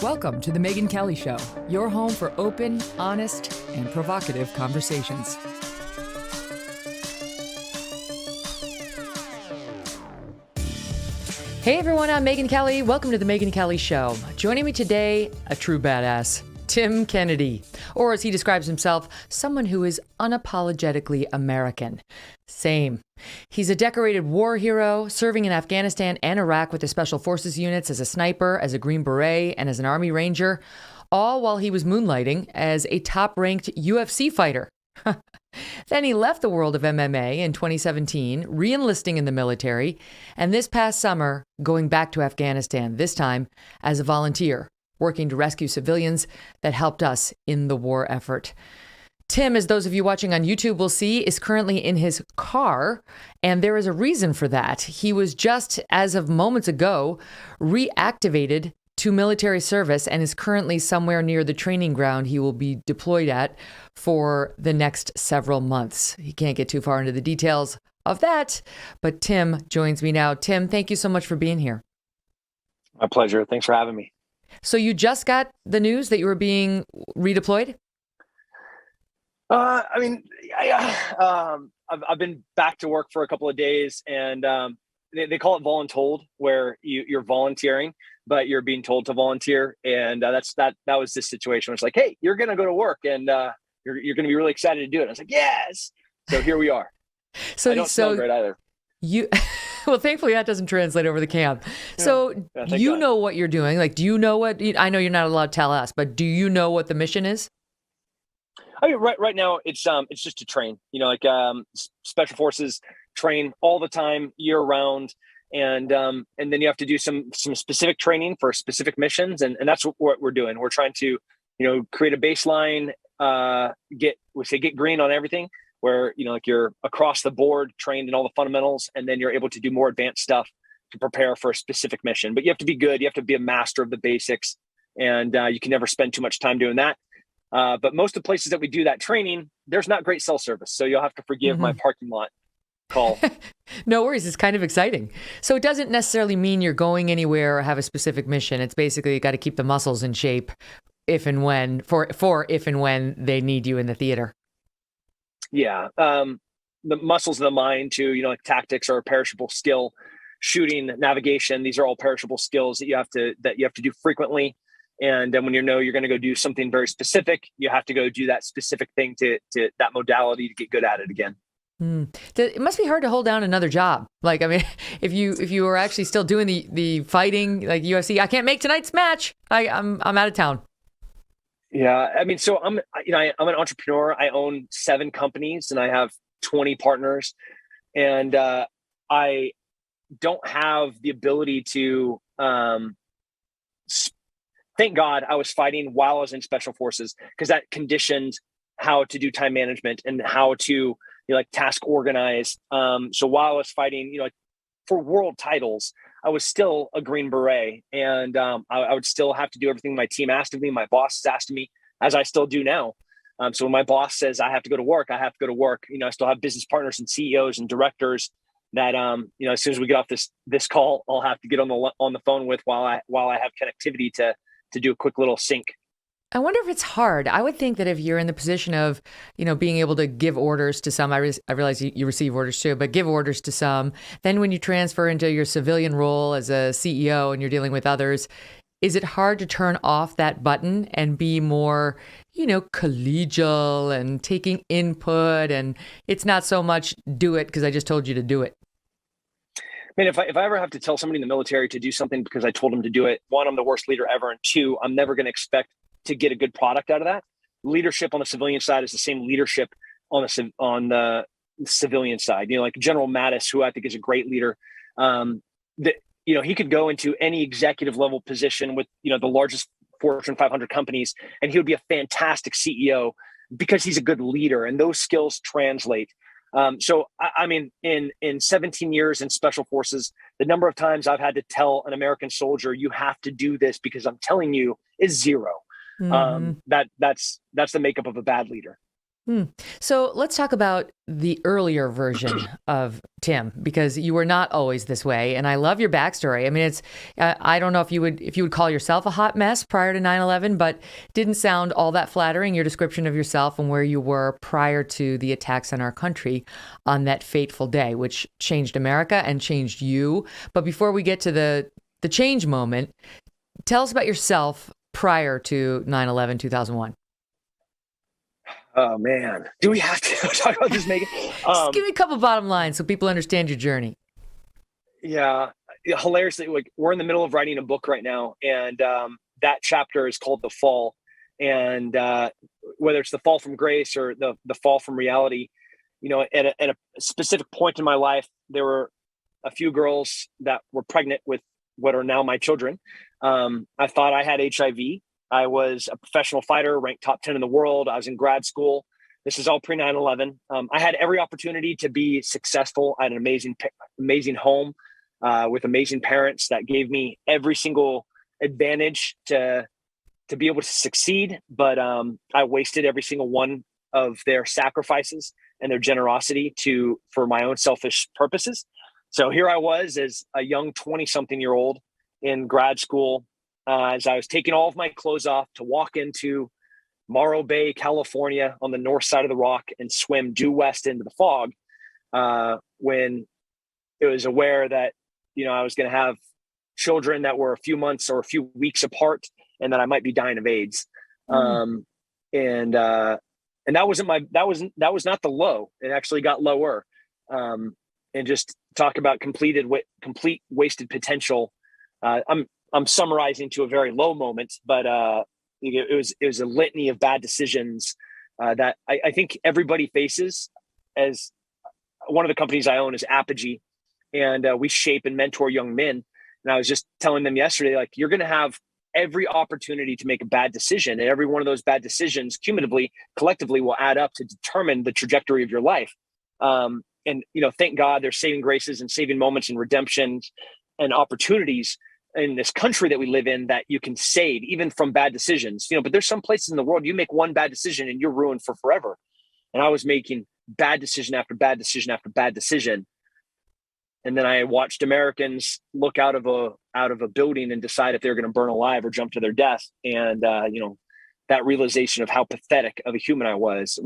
Welcome to the Megyn Kelly Show, your home for open, honest, and provocative conversations. Hey everyone, I'm Megyn Kelly. Welcome to the Megyn Kelly Show. Joining me today, a true badass, Tim Kennedy, or as he describes himself, someone who is unapologetically American. Same. He's a decorated war hero, serving in Afghanistan and Iraq with the Special Forces units as a sniper, as a Green Beret, and as an Army Ranger, all while he was moonlighting as a top-ranked UFC fighter. Then he left the world of MMA in 2017, re-enlisting in the military, and this past summer, going back to Afghanistan, this time as a volunteer, working to rescue civilians that helped us in the war effort. Tim, as those of you watching on YouTube will see, is currently in his car, and there is a reason for that. He was just, as of moments ago, reactivated to military service and is currently somewhere near the training ground he will be deployed at for the next several months. He can't get too far into the details of that, but Tim joins me now. Tim, thank you so much for being here. My pleasure. Thanks for having me. So you just got the news that you were being redeployed? I've been back to work for a couple of days, and they call it voluntold, where you're volunteering, but you're being told to volunteer. And that was this situation. It's like, hey, you're going to go to work, and you're going to be really excited to do it. I was like, yes. So here we are. So I don't smell great either. Well, thankfully that doesn't translate over the camp. So you know what you're doing. Like, do you know what? I know you're not allowed to tell us, but do you know what the mission is? I mean, right now it's just to train. Special forces train all the time, year round, and then you have to do some specific training for specific missions, and that's what we're doing. We're trying to, create a baseline, get green on everything, where you're across the board trained in all the fundamentals, and then you're able to do more advanced stuff to prepare for a specific mission. But you have to be good. You have to be a master of the basics, and you can never spend too much time doing that. But most of the places that we do that training, there's not great cell service. So you'll have to forgive my parking lot call. No worries. It's kind of exciting. So it doesn't necessarily mean you're going anywhere or have a specific mission. It's basically you got to keep the muscles in shape if and when they need you in the theater. Yeah. The muscles of the mind too, like tactics are a perishable skill. Shooting, navigation, these are all perishable skills that you have to do frequently. And then when you're going to go do something very specific, you have to go do that specific thing to that modality to get good at it again. It must be hard to hold down another job. Like, I mean, if you were actually still doing the fighting, like UFC, I can't make tonight's match. I'm out of town. Yeah. I mean, so I'm an entrepreneur. I own 7 companies and I have 20 partners, and I don't have the ability to, thank God I was fighting while I was in special forces, because that conditioned how to do time management and how to task organize. So while I was fighting, for world titles, I was still a Green Beret, and I would still have to do everything my team asked of me, my boss has asked of me, as I still do now. So when my boss says I have to go to work, I have to go to work. I still have business partners and CEOs and directors that as soon as we get off this call, I'll have to get on the phone with while I have connectivity to do a quick little sync. I wonder if it's hard. I would think that if you're in the position of, being able to give orders to some, I realize you receive orders too, but give orders to some, then when you transfer into your civilian role as a CEO and you're dealing with others, is it hard to turn off that button and be more, collegial and taking input, and it's not so much do it because I just told you to do it? Man, if I ever have to tell somebody in the military to do something because I told them to do it, 1, I'm the worst leader ever, and 2, I'm never going to expect to get a good product out of that. Leadership on the civilian side is the same leadership on the civilian side. Like General Mattis, who I think is a great leader, he could go into any executive level position with the largest Fortune 500 companies, and he would be a fantastic CEO because he's a good leader, and those skills translate. So I mean, in 17 years in special forces, the number of times I've had to tell an American soldier, you have to do this because I'm telling you, is 0. That's the makeup of a bad leader. So let's talk about the earlier version of Tim, because you were not always this way, and I love your backstory. I mean, it's I don't know if you would call yourself a hot mess prior to 9/11, but didn't sound all that flattering, your description of yourself and where you were prior to the attacks on our country on that fateful day, which changed America and changed you. But before we get to the change moment, tell us about yourself prior to 9/11, 2001. Oh man, do we have to talk about this, Megan? Just give me a couple bottom lines so people understand your journey. Yeah, hilariously, like we're in the middle of writing a book right now, and that chapter is called "The Fall," and whether it's the fall from grace or the fall from reality, at a specific point in my life, there were a few girls that were pregnant with what are now my children. I thought I had HIV. I was a professional fighter, ranked top 10 in the world. I was in grad school. This is all pre 9/11. I had every opportunity to be successful. I had an amazing home with amazing parents that gave me every single advantage to be able to succeed. But I wasted every single one of their sacrifices and their generosity for my own selfish purposes. So here I was as a young 20-something-year-old in grad school, as I was taking all of my clothes off to walk into Morro Bay, California, on the north side of the rock and swim due west into the fog, when it was aware that, I was going to have children that were a few months or a few weeks apart and that I might be dying of AIDS. And that was not the low. It actually got lower. And just talk about complete wasted potential. I'm summarizing to a very low moment, but it was a litany of bad decisions that I think everybody faces. As one of the companies I own is Apogee, and we shape and mentor young men. And I was just telling them yesterday, like, you're going to have every opportunity to make a bad decision, and every one of those bad decisions, cumulatively, collectively, will add up to determine the trajectory of your life. And thank God there's saving graces and saving moments and redemptions and opportunities in this country that we live in that you can save even from bad decisions, but there's some places in the world you make one bad decision and you're ruined for forever. And I was making bad decision after bad decision after bad decision. And then I watched Americans look out of a building and decide if they're going to burn alive or jump to their death. And, that realization of how pathetic of a human I was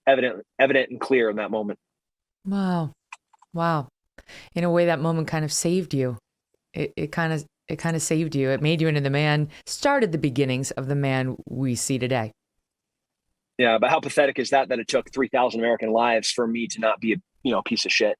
evident and clear in that moment. Wow. In a way, that moment kind of saved you. It kind of saved you. It made you into the man, started the beginnings of the man we see today. Yeah, but how pathetic is that it took 3,000 American lives for me to not be a piece of shit?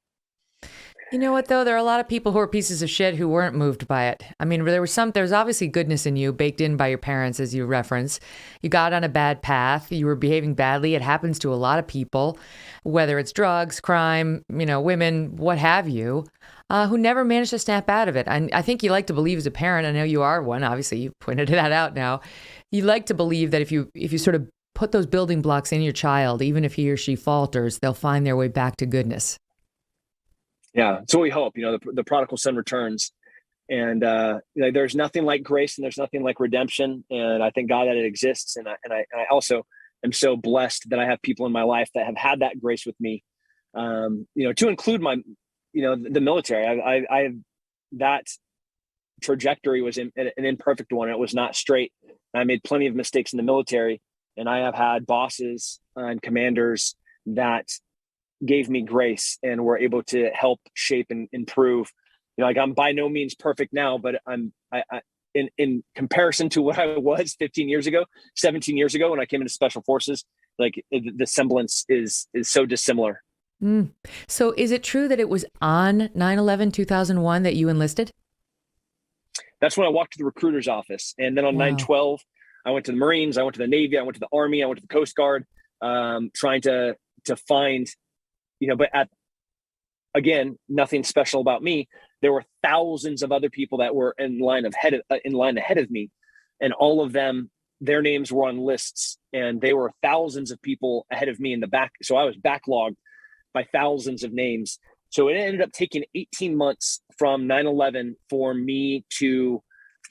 You know what, though? There are a lot of people who are pieces of shit who weren't moved by it. I mean, there's obviously goodness in you, baked in by your parents, as you reference. You got on a bad path. You were behaving badly. It happens to a lot of people, whether it's drugs, crime, women, what have you, who never managed to snap out of it. And I think you like to believe as a parent, I know you are one, obviously you pointed that out now. You like to believe that if you sort of put those building blocks in your child, even if he or she falters, they'll find their way back to goodness. Yeah, so we hope. The prodigal son returns, and there's nothing like grace, and there's nothing like redemption. And I thank God that it exists. And I also am so blessed that I have people in my life that have had that grace with me. To include my, the military. I that trajectory was an imperfect one. It was not straight. I made plenty of mistakes in the military, and I have had bosses and commanders that gave me grace and were able to help shape and improve. I'm by no means perfect now, but I in comparison to what I was 15 years ago, 17 years ago, when I came into special forces, the semblance is so dissimilar. So is it true that it was on 9/11, 2001 that you enlisted? That's when I walked to the recruiter's office. And then on 9/12, I went to the Marines, I went to the Navy, I went to the Army, I went to the Coast Guard, trying to find, but again, nothing special about me. There were thousands of other people that were in line ahead of me, and all of them, their names were on lists, and they were thousands of people ahead of me in the back. So I was backlogged by thousands of names. So it ended up taking 18 months from 9/11 for me to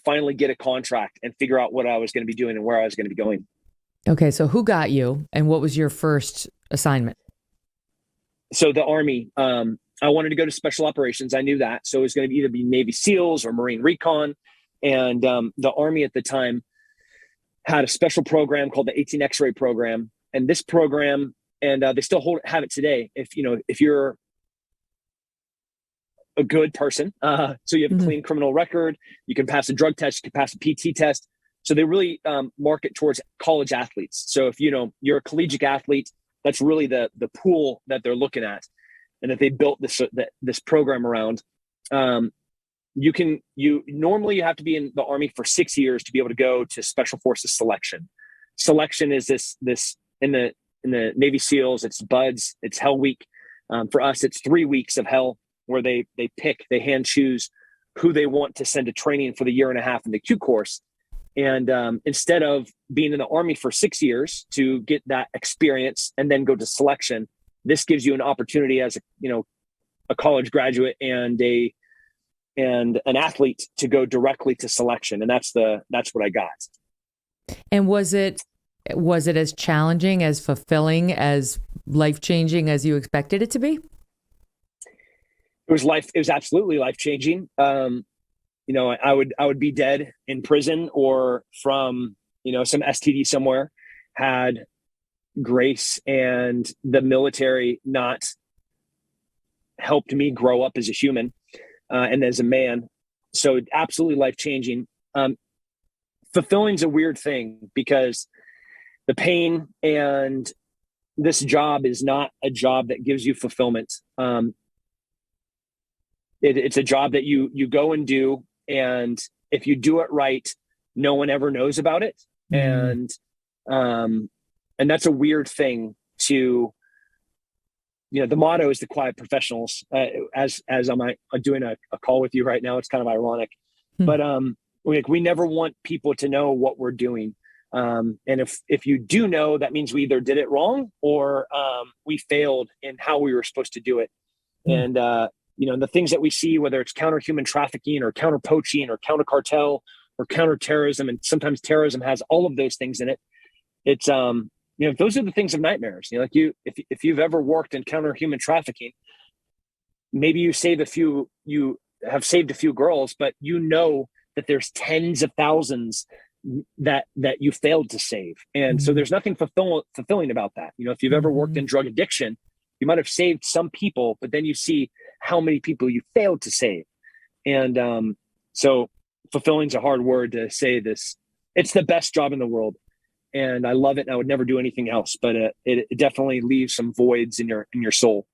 finally get a contract and figure out what I was going to be doing and where I was going to be going. Okay, so who got you, and what was your first assignment? So the Army, I wanted to go to special operations. I knew that. So it was going to either be Navy SEALs or Marine Recon. And the Army at the time had a special program called the 18 X-ray program. And this program, and they still have it today. If you're a good person, so you have a clean criminal record, you can pass a drug test, you can pass a PT test. So they really market towards college athletes. So if you're a collegiate athlete, that's really the pool that they're looking at, and that they built this program around. You normally you have to be in the Army for 6 years to be able to go to Special Forces selection. Selection is this in the Navy SEALs, it's buds, it's Hell Week. For us, it's 3 weeks of hell where they hand choose who they want to send to training for the year and a half in the Q course. And instead of being in the Army for 6 years to get that experience and then go to selection, this gives you an opportunity as a college graduate and an athlete to go directly to selection. And that's what I got. And was it as challenging, as fulfilling, as life-changing as you expected it to be? It was absolutely life-changing. I would be dead in prison or from, some STD somewhere, had grace and the military not helped me grow up as a human and as a man. So absolutely life-changing. Fulfilling is a weird thing because the pain and this job is not a job that gives you fulfillment. It's a job that you go and do, and if you do it right, no one ever knows about it. And that's a weird thing to, the motto is the quiet professionals. As I'm doing a call with you right now, it's kind of ironic, but we never want people to know what we're doing. And if you do know, that means we either did it wrong or we failed in how we were supposed to do it. And the things that we see, whether it's counter human trafficking or counter poaching or counter cartel or counter terrorism, and sometimes terrorism has all of those things in it. It's those are the things of nightmares. If you've ever worked in counter human trafficking, maybe you have saved a few girls, but that there's tens of thousands that you failed to save. And so there's nothing fulfilling about that. If you've ever worked in drug addiction, you might have saved some people, but then you see how many people you failed to save. And so fulfilling is a hard word to say this. It's the best job in the world. And I love it. And I would never do anything else, but it definitely leaves some voids in your soul.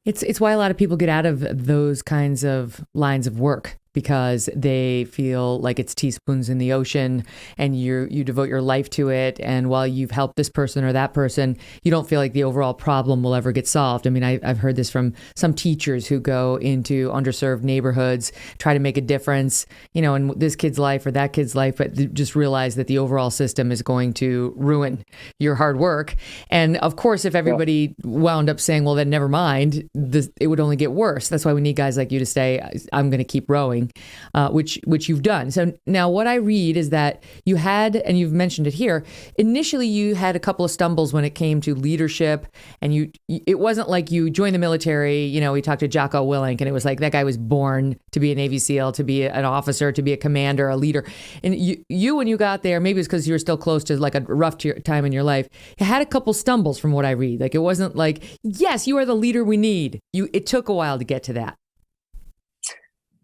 It's why a lot of people get out of those kinds of lines of work, because they feel like it's teaspoons in the ocean and you devote your life to it. And while you've helped this person or that person, you don't feel like the overall problem will ever get solved. I mean, I've heard this from some teachers who go into underserved neighborhoods, try to make a difference, in this kid's life or that kid's life, but just realize that the overall system is going to ruin your hard work. And of course, if everybody wound up saying, well, then never mind, it would only get worse. That's why we need guys like you to say, I'm going to keep rowing. Which you've done. So now what I read is that you had, and you've mentioned it here, initially you had a couple of stumbles when it came to leadership, and it wasn't like you joined the military, we talked to Jocko Willink, and it was like that guy was born to be a Navy SEAL, to be an officer, to be a commander, a leader. And you when you got there, maybe it's because you were still close to like a rough time in your life, you had a couple stumbles from what I read. Like it wasn't like, yes, you are the leader we need. It took a while to get to that.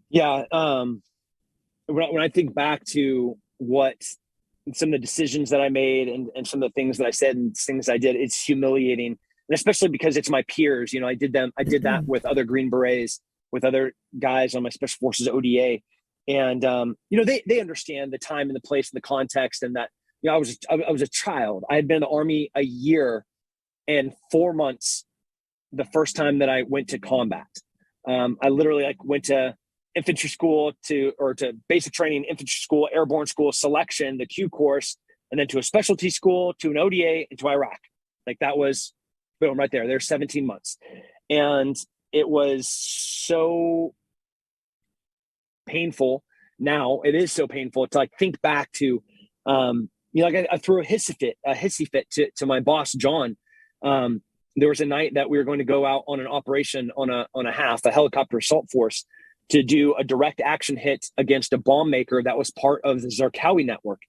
Yeah. When I think back to what some of the decisions that I made and some of the things that I said and things I did, it's humiliating. And especially because it's my peers, I did that with other Green Berets, with other guys on my Special Forces ODA. And, they understand the time and the place and the context, and that, I was a child. I had been in the Army a year and 4 months the first time that I went to combat. I literally went to infantry school to basic training, infantry school, airborne school, selection, the Q course, and then to a specialty school, to an ODA, and to Iraq. Like that was boom right there. There's 17 months. And it was so painful. Now it is so painful to think back to, I threw a hissy fit to my boss, John. There was a night that we were going to go out on an operation on a helicopter assault force to do a direct action hit against a bomb maker that was part of the Zarqawi network.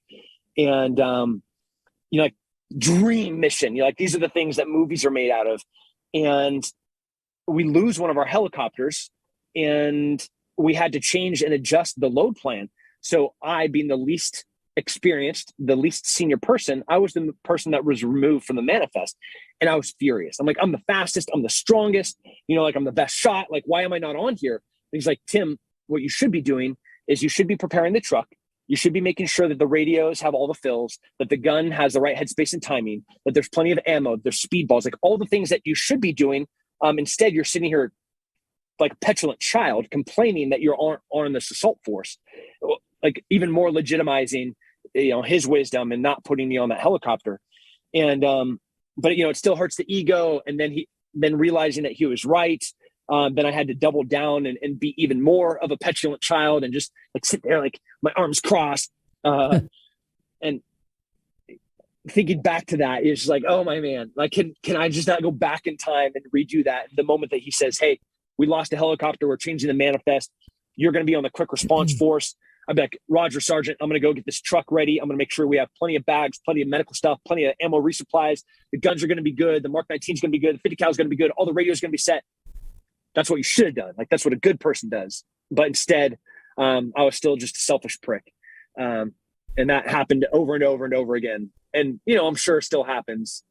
And, like dream mission, these are the things that movies are made out of. And we lose one of our helicopters and we had to change and adjust the load plan. So I, being the least experienced, the least senior person, I was the person that was removed from the manifest. And I was furious. I'm like, I'm the fastest, I'm the strongest, I'm the best shot. Like, why am I not on here? And he's like, Tim, what you should be doing is you should be preparing the truck. You should be making sure that the radios have all the fills, that the gun has the right headspace and timing, that there's plenty of ammo, there's speedballs, like all the things that you should be doing. Instead, you're sitting here like a petulant child complaining that you're on this assault force, like even more legitimizing, his wisdom and not putting you on that helicopter. And, but it still hurts the ego. And then realizing that he was right. Then I had to double down and be even more of a petulant child and just like sit there, like my arms crossed. And thinking back to that is like, oh my man, like, can I just not go back in time and redo that? The moment that he says, hey, we lost a helicopter, we're changing the manifest, you're going to be on the quick response force. I'd be like, Roger, Sergeant, I'm going to go get this truck ready. I'm going to make sure we have plenty of bags, plenty of medical stuff, plenty of ammo resupplies. The guns are going to be good. The Mark 19 is going to be good. The 50 cal is going to be good. All the radios are going to be set. That's what you should have done. Like, that's what a good person does. But instead, I was still just a selfish prick. And that happened over and over and over again. And, I'm sure it still happens,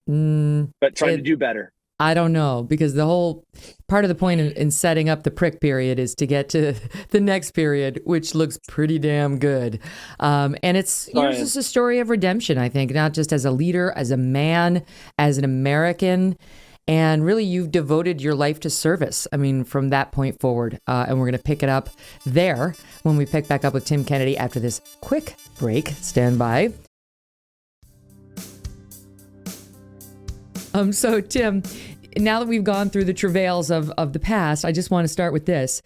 but trying to do better. I don't know, because the whole part of the point in setting up the prick period is to get to the next period, which looks pretty damn good. And it's just a story of redemption, I think, not just as a leader, as a man, as an American. And really, you've devoted your life to service. I mean, from that point forward. And we're going to pick it up there when we pick back up with Tim Kennedy after this quick break. Stand by. So, Tim, now that we've gone through the travails of the past, I just want to start with this.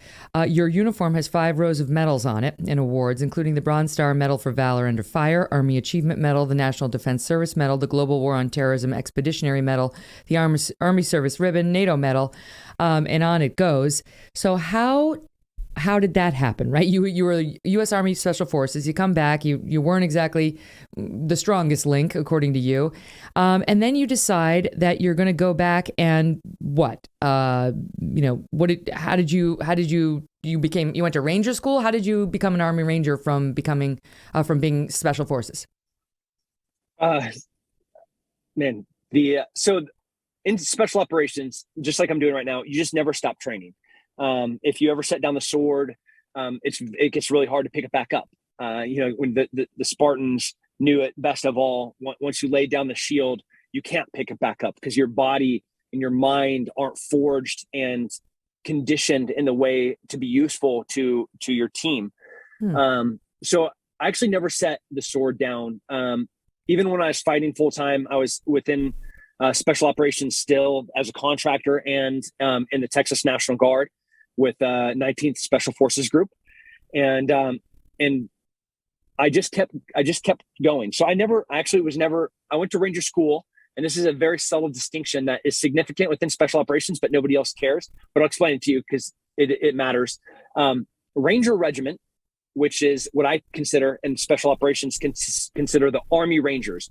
Your uniform has 5 rows of medals on it and awards, including the Bronze Star Medal for Valor Under Fire, Army Achievement Medal, the National Defense Service Medal, the Global War on Terrorism Expeditionary Medal, the Army Service Ribbon, NATO Medal, and on it goes. So how did that happen, right? You were U.S. Army Special Forces. You come back. You weren't exactly the strongest link, according to you. And then you decide that you're going to go back and what? How did you went to Ranger School? How did you become an Army Ranger from being Special Forces? So in special operations, just like I'm doing right now, you just never stop training. If you ever set down the sword, it gets really hard to pick it back up. When the Spartans knew it best of all, once you lay down the shield, you can't pick it back up because your body and your mind aren't forged and conditioned in the way to be useful to your team. So I actually never set the sword down. Even when I was fighting full time, I was within special operations still as a contractor and in the Texas National Guard with 19th Special Forces Group. And I just kept going. So I went to Ranger School, and this is a very subtle distinction that is significant within special operations, but nobody else cares. But I'll explain it to you because it matters. Ranger Regiment, which is what I consider in special operations, consider the Army Rangers.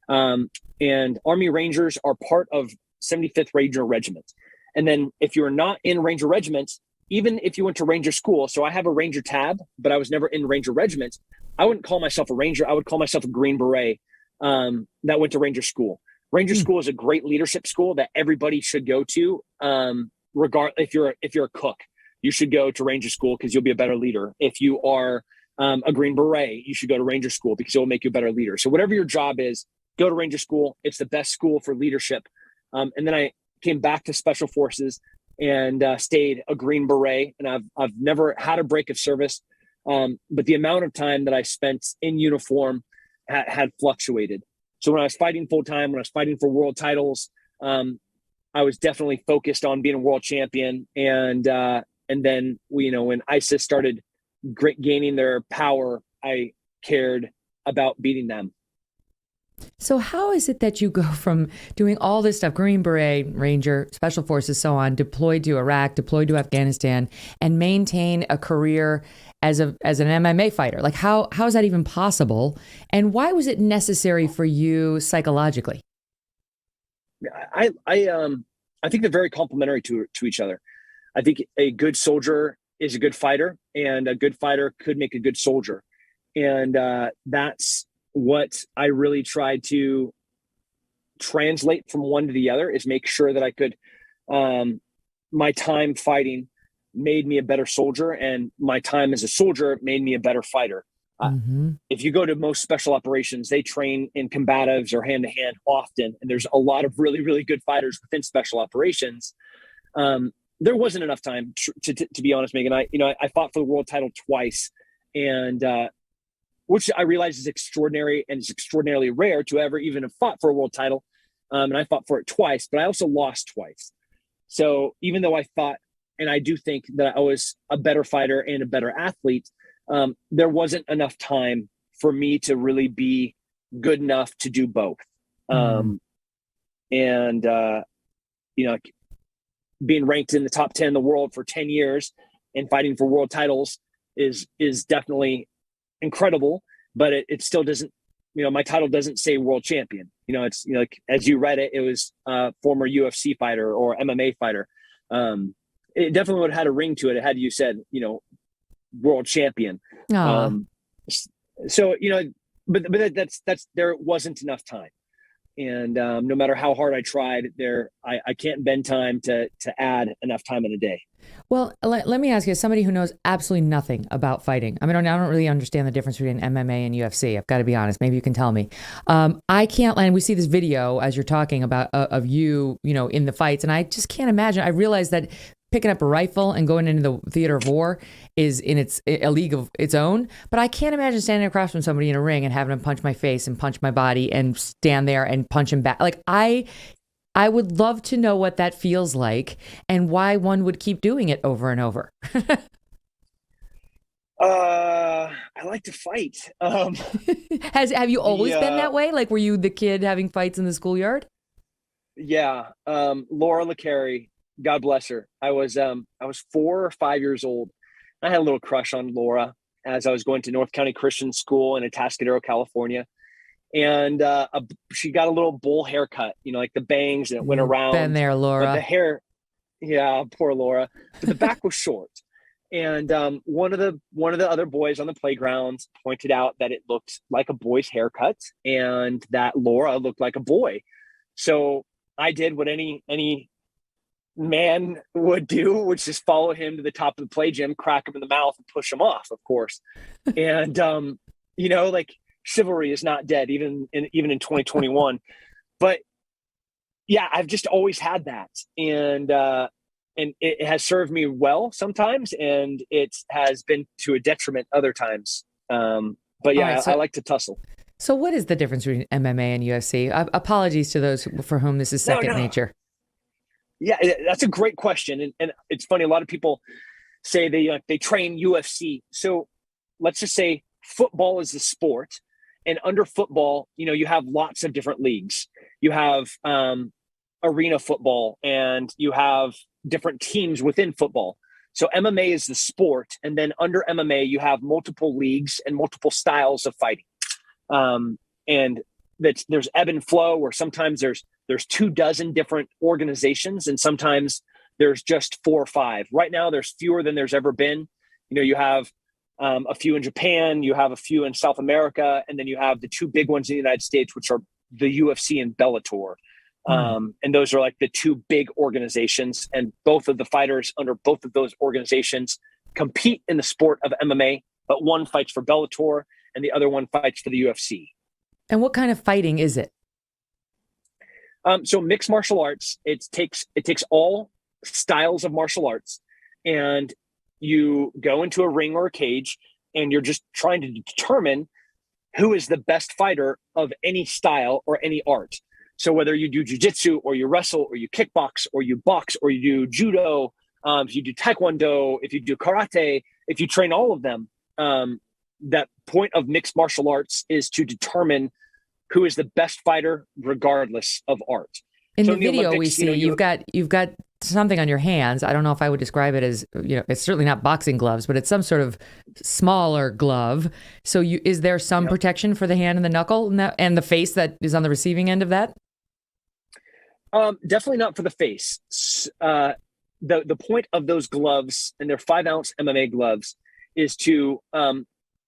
And Army Rangers are part of 75th Ranger Regiment. And then if you're not in Ranger Regiment, even if you went to Ranger School, so I have a Ranger tab, but I was never in Ranger Regiment, I wouldn't call myself a Ranger. I would call myself a Green Beret that went to Ranger School. Ranger School is a great leadership school that everybody should go to. If you're a cook, you should go to Ranger School because you'll be a better leader. If you are a Green Beret, you should go to Ranger School because it will make you a better leader. So whatever your job is, go to Ranger School. It's the best school for leadership. And then I came back to Special Forces and stayed a Green Beret. And I've never had a break of service. But the amount of time that I spent in uniform had fluctuated. So when I was fighting full time, when I was fighting for world titles, I was definitely focused on being a world champion. And then when ISIS started gaining their power, I cared about beating them. So how is it that you go from doing all this stuff, Green Beret, Ranger, Special Forces, so on, deployed to Iraq, deployed to Afghanistan, and maintain a career as an MMA fighter? Like how is that even possible? And why was it necessary for you psychologically? I think they're very complementary to each other. I think a good soldier is a good fighter, and a good fighter could make a good soldier. And that's what I really tried to translate from one to the other, is make sure that I could, my time fighting made me a better soldier, and my time as a soldier made me a better fighter. If you go to most special operations, they train in combatives or hand to hand often. And there's a lot of really, really good fighters within special operations. There wasn't enough time to be honest, Megyn. I fought for the world title twice, and which I realize is extraordinary, and it's extraordinarily rare to ever even have fought for a world title. And I fought for it twice, but I also lost twice. So even though I thought, and I do think that I was a better fighter and a better athlete, there wasn't enough time for me to really be good enough to do both. Being ranked in the top 10 in the world for 10 years and fighting for world titles is definitely incredible, but it still doesn't, my title doesn't say world champion. It's, like, as you read it, it was former UFC fighter or MMA fighter. It definitely would have had a ring to it had you said, world champion. So, but that's there wasn't enough time. And no matter how hard I tried I can't bend time to add enough time in a day. Well, let me ask you, as somebody who knows absolutely nothing about fighting. I mean, I don't really understand the difference between MMA and UFC. I've got to be honest. Maybe you can tell me. I can't, and we see this video as you're talking about of you, in the fights, and I just can't imagine. I realize that picking up a rifle and going into the theater of war is a league of its own. But I can't imagine standing across from somebody in a ring and having him punch my face and punch my body and stand there and punch him back. Like I would love to know what that feels like and why one would keep doing it over and over. I like to fight. Have you always been that way? Like, were you the kid having fights in the schoolyard? Yeah. Laura LeCarry, God bless her. I was 4 or 5 years old. I had a little crush on Laura as I was going to North County Christian School in Atascadero, California. And she got a little bowl haircut, like the bangs, and it went around. Been there, Laura. But the hair, yeah, poor Laura. But the back was short. And one of the other boys on the playground pointed out that it looked like a boy's haircut and that Laura looked like a boy. So I did what any man would do, which is follow him to the top of the play gym, crack him in the mouth, and push him off, of course. And like, chivalry is not dead, even in 2021. But yeah, I've just always had that, and it has served me well sometimes, and it has been to a detriment other times. But yeah, right, I like to tussle. So what is the difference between MMA and UFC? Apologies to those for whom this is second nature. Yeah, that's a great question. And it's funny. A lot of people say they train UFC. So let's just say football is the sport. And under football, you have lots of different leagues. You have arena football, and you have different teams within football. So MMA is the sport. And then under MMA, you have multiple leagues and multiple styles of fighting. And there's ebb and flow, where sometimes there's 24 different organizations, and sometimes there's just 4 or 5. Right now, there's fewer than there's ever been. You have a few in Japan, you have a few in South America, and then you have the 2 big ones in the United States, which are the UFC and Bellator. And those are like the 2 big organizations, and both of the fighters under both of those organizations compete in the sport of MMA, but one fights for Bellator and the other one fights for the UFC. And what kind of fighting is it? So mixed martial arts, it takes all styles of martial arts, and you go into a ring or a cage, and you're just trying to determine who is the best fighter of any style or any art. So whether you do jiu-jitsu or you wrestle or you kickbox or you box or you do judo, if you do taekwondo, if you do karate, if you train all of them, that point of mixed martial arts is to determine who is the best fighter, regardless of art. In So the video Olympics, we see, you've got something on your hands. I don't know if I would describe it as, it's certainly not boxing gloves, but it's some sort of smaller glove. So is there some protection for the hand and the knuckle and the face that is on the receiving end of that? Definitely not for the face. The point of those gloves, and they're 5-ounce MMA gloves, is to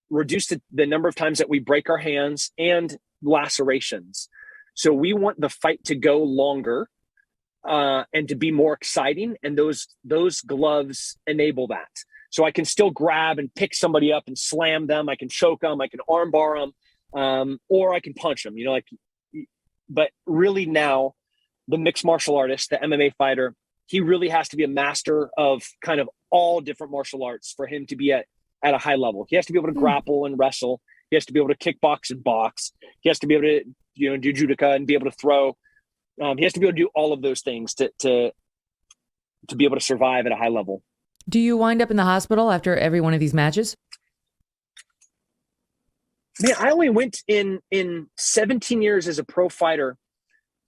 reduce the number of times that we break our hands and lacerations. So we want the fight to go longer and to be more exciting. And those gloves enable that. So I can still grab and pick somebody up and slam them. I can choke them. I can arm bar them, or I can punch them. But really now, the mixed martial artist, the MMA fighter, he really has to be a master of kind of all different martial arts for him to be at a high level. He has to be able to grapple and wrestle. He has to be able to kickbox and box. He has to be able to do judoka and be able to throw. He has to be able to do all of those things to be able to survive at a high level. Do you wind up in the hospital after every one of these matches? Man, I only went in 17 years as a pro fighter.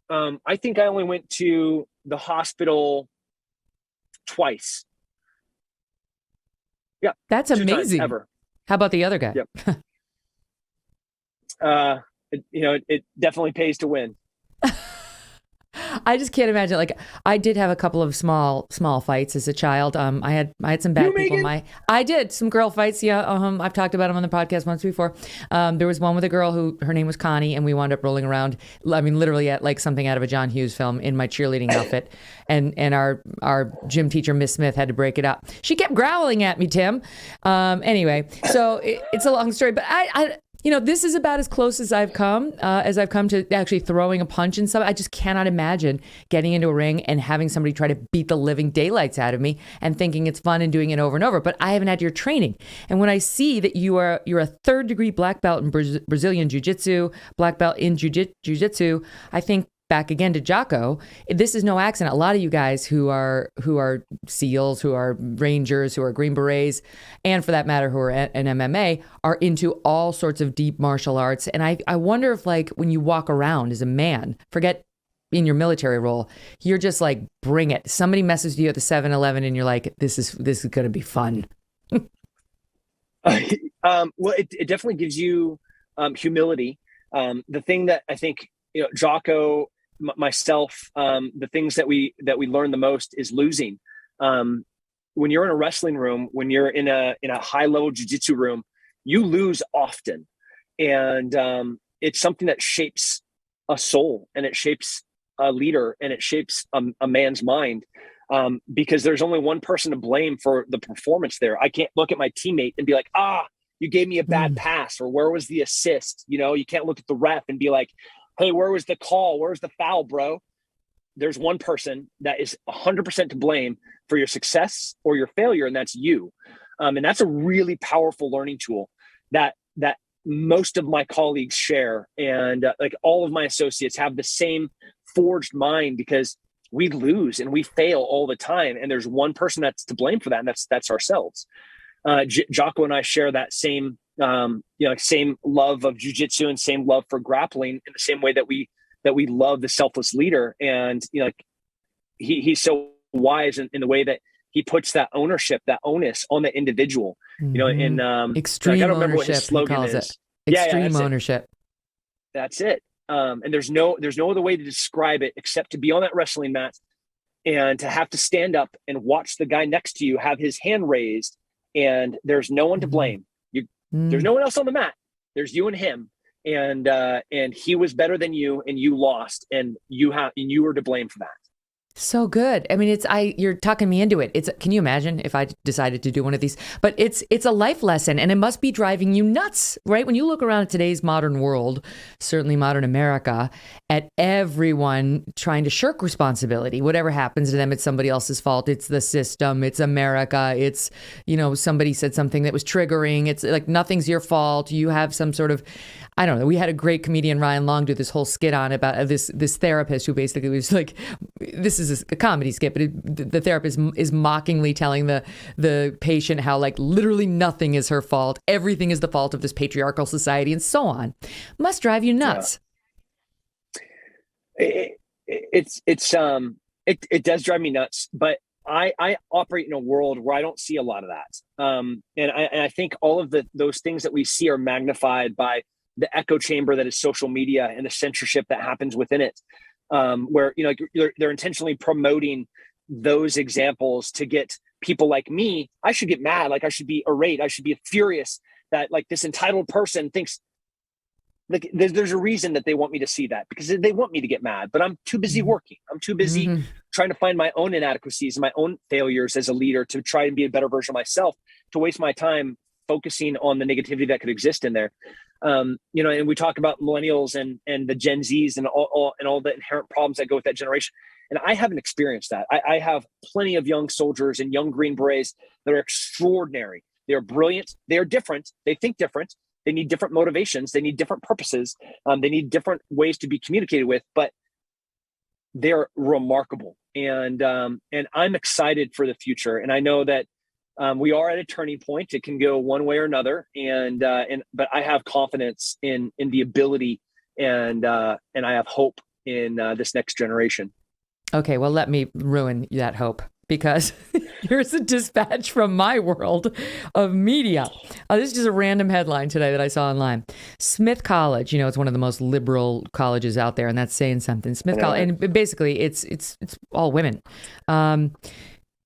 I think I only went to the hospital twice. Yeah. That's amazing. Ever. How about the other guy? Yep. It definitely pays to win. I just can't imagine. Like, I did have a couple of small fights as a child. I had some bad people. I did some girl fights. Yeah. I've talked about them on the podcast once before. There was one with a girl her name was Connie, and we wound up rolling around. I mean, literally at like something out of a John Hughes film in my cheerleading outfit, and our gym teacher, Miss Smith, had to break it up. She kept growling at me, Tim. Anyway, so it's a long story, but I this is about as close as I've come to actually throwing a punch and stuff. I just cannot imagine getting into a ring and having somebody try to beat the living daylights out of me and thinking it's fun and doing it over and over. But I haven't had your training. And when I see that you're a 3rd degree black belt in Brazilian Jiu-Jitsu, black belt in Jiu-Jitsu, I think back again to Jocko, this is no accident. A lot of you guys who are SEALs, who are Rangers, who are Green Berets, and for that matter, who are in MMA, are into all sorts of deep martial arts. And I wonder if, like, when you walk around as a man, forget in your military role, you're just like, bring it. Somebody messes with you at the 7-Eleven and you're like, this is going to be fun. Well, it definitely gives you humility. The thing that I think, Jocko, myself, the things that we learn the most is losing. When you're in a wrestling room, when you're in a high level jiu-jitsu room, you lose often, and it's something that shapes a soul, and it shapes a leader, and it shapes a man's mind, because there's only one person to blame for the performance there. I can't look at my teammate and be like, you gave me a bad pass, or where was the assist? You can't look at the ref and be like, hey, where was the call? Where's the foul, bro? There's one person that is 100% to blame for your success or your failure, and that's you. And that's a really powerful learning tool that most of my colleagues share. And like all of my associates have the same forged mind, because we lose and we fail all the time. And there's one person that's to blame for that, and that's ourselves. Jocko and I share that same same love of jiu-jitsu and same love for grappling, in the same way that we love the selfless leader. And he's so wise in the way that he puts that ownership, that onus on the individual. Extreme I don't remember ownership, what his slogan he calls is. it. Extreme ownership. That's it. And there's no other way to describe it except to be on that wrestling mat and to have to stand up and watch the guy next to you have his hand raised, and there's no one to blame. There's no one else on the mat. There's you and him, and he was better than you, and you lost, and you were to blame for that. So good. I mean, you're talking me into it. Can you imagine if I decided to do one of these? But it's a life lesson, and it must be driving you nuts, right? When you look around at today's modern world, certainly modern America, at everyone trying to shirk responsibility. Whatever happens to them, it's somebody else's fault. It's the system. It's America. It's, somebody said something that was triggering. It's like, nothing's your fault. You have some sort of, I don't know. We had a great comedian, Ryan Long, do this whole skit on about this therapist who basically was like, this is is a comedy skit, but the therapist is mockingly telling the patient how like literally nothing is her fault. Everything is the fault of this patriarchal society and so on. Must drive you nuts. Yeah. It does drive me nuts, but I operate in a world where I don't see a lot of that. And I think all of those things that we see are magnified by the echo chamber that is social media and the censorship that happens within it, where, you know, they're intentionally promoting those examples to get people like me. I should get mad. Like I should be irate. I should be furious that like this entitled person thinks like there's a reason that they want me to see that, because they want me to get mad, but I'm too busy working. I'm too busy trying to find my own inadequacies and my own failures as a leader to try and be a better version of myself, to waste my time focusing on the negativity that could exist in there. You know, and we talk about millennials and the Gen Zs and all the inherent problems that go with that generation. And I haven't experienced that. I have plenty of young soldiers and young Green Berets that are extraordinary. They're brilliant. They're different. They think different. They need different motivations. They need different purposes. They need different ways to be communicated with, but they're remarkable. And I'm excited for the future. And I know that we are at a turning point. It can go one way or another. But I have confidence in the ability and I have hope in this next generation. Okay, well, let me ruin that hope, because here's a dispatch from my world of media. This is just a random headline today that I saw online. Smith College, you know, it's one of the most liberal colleges out there, and that's saying something. Smith College, and basically it's all women.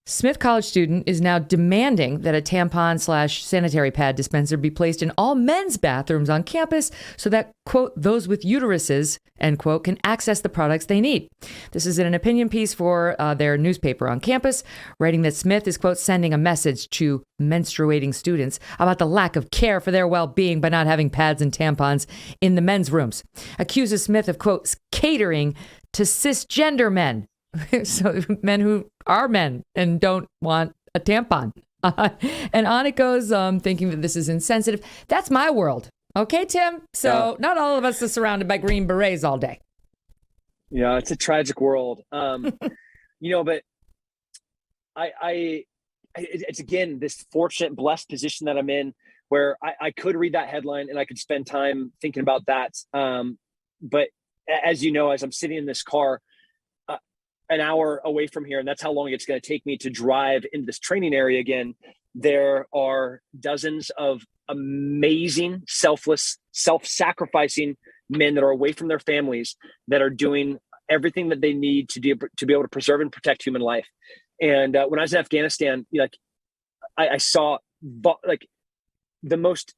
Smith College student is now demanding that a tampon/sanitary pad dispenser be placed in all men's bathrooms on campus so that, quote, those with uteruses, end quote, can access the products they need. This is in an opinion piece for their newspaper on campus, writing that Smith is, quote, sending a message to menstruating students about the lack of care for their well-being by not having pads and tampons in the men's rooms. Accuses Smith of, quote, catering to cisgender men. So men who are men and don't want a tampon. And on it goes, thinking that this is insensitive. That's my world. Okay, Tim? So not all of us are surrounded by Green Berets all day. Yeah, it's a tragic world. You know, but it's again, this fortunate, blessed position that I'm in where I could read that headline and I could spend time thinking about that. But as you know, as I'm sitting in this car, an hour away from here, and that's how long it's going to take me to drive into this training area again, there are dozens of amazing, selfless, self-sacrificing men that are away from their families that are doing everything that they need to be able to preserve and protect human life. And when I was in Afghanistan, like I saw like the most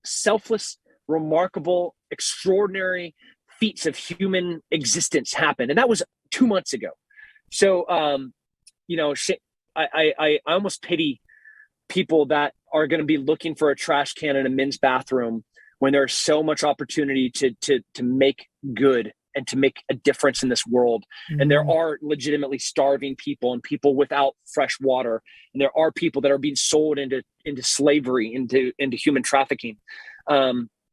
selfless, remarkable, extraordinary feats of human existence happen, and that was 2 months ago. So, you know, I almost pity people that are going to be looking for a trash can in a men's bathroom when there's so much opportunity to make good and to make a difference in this world. And there are legitimately starving people and people without fresh water. And there are people that are being sold into slavery, into human trafficking.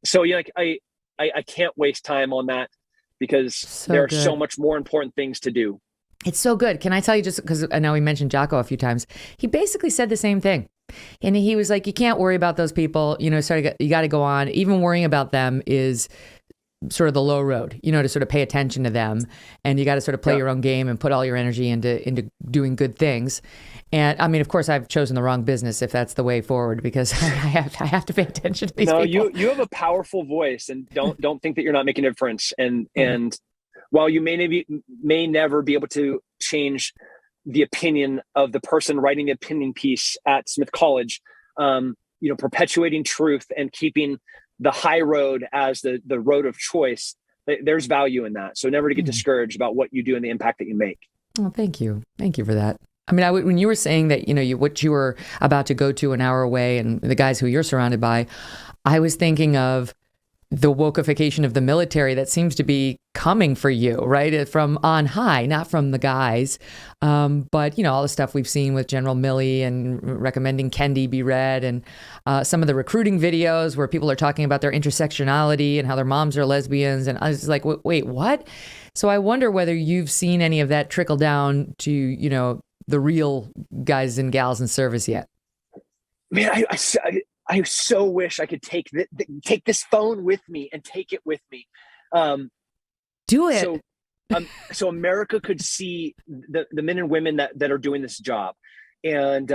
So yeah, I can't waste time on that, because there are so much more important things to do. It's so good. Can I tell you, just because I know we mentioned Jocko a few times, he basically said the same thing. And he was like, you can't worry about those people, you know, you got to go on. Even worrying about them is sort of the low road, you know, to sort of pay attention to them. And you got to sort of play your own game and put all your energy into doing good things. And I mean, of course, I've chosen the wrong business if that's the way forward, because I have to pay attention to these people. No, you have a powerful voice, and don't think that you're not making a difference. And while you may never be able to change the opinion of the person writing the opinion piece at Smith College, you know, perpetuating truth and keeping the high road as the road of choice, there's value in that. So never to get discouraged about what you do and the impact that you make. Oh, thank you. Thank you for that. I mean, when you were saying that, you know, what you were about to go to an hour away and the guys who you're surrounded by, I was thinking of the wokification of the military that seems to be coming for you, right? From on high, not from the guys. But, all the stuff we've seen with General Milley and recommending Kendi be read, and some of the recruiting videos where people are talking about their intersectionality and how their moms are lesbians. And I was like, wait, what? So I wonder whether you've seen any of that trickle down to, the real guys and gals in service yet. Man, I so wish I could take this phone with me and take it with me. Do it. So America could see the men and women that are doing this job. And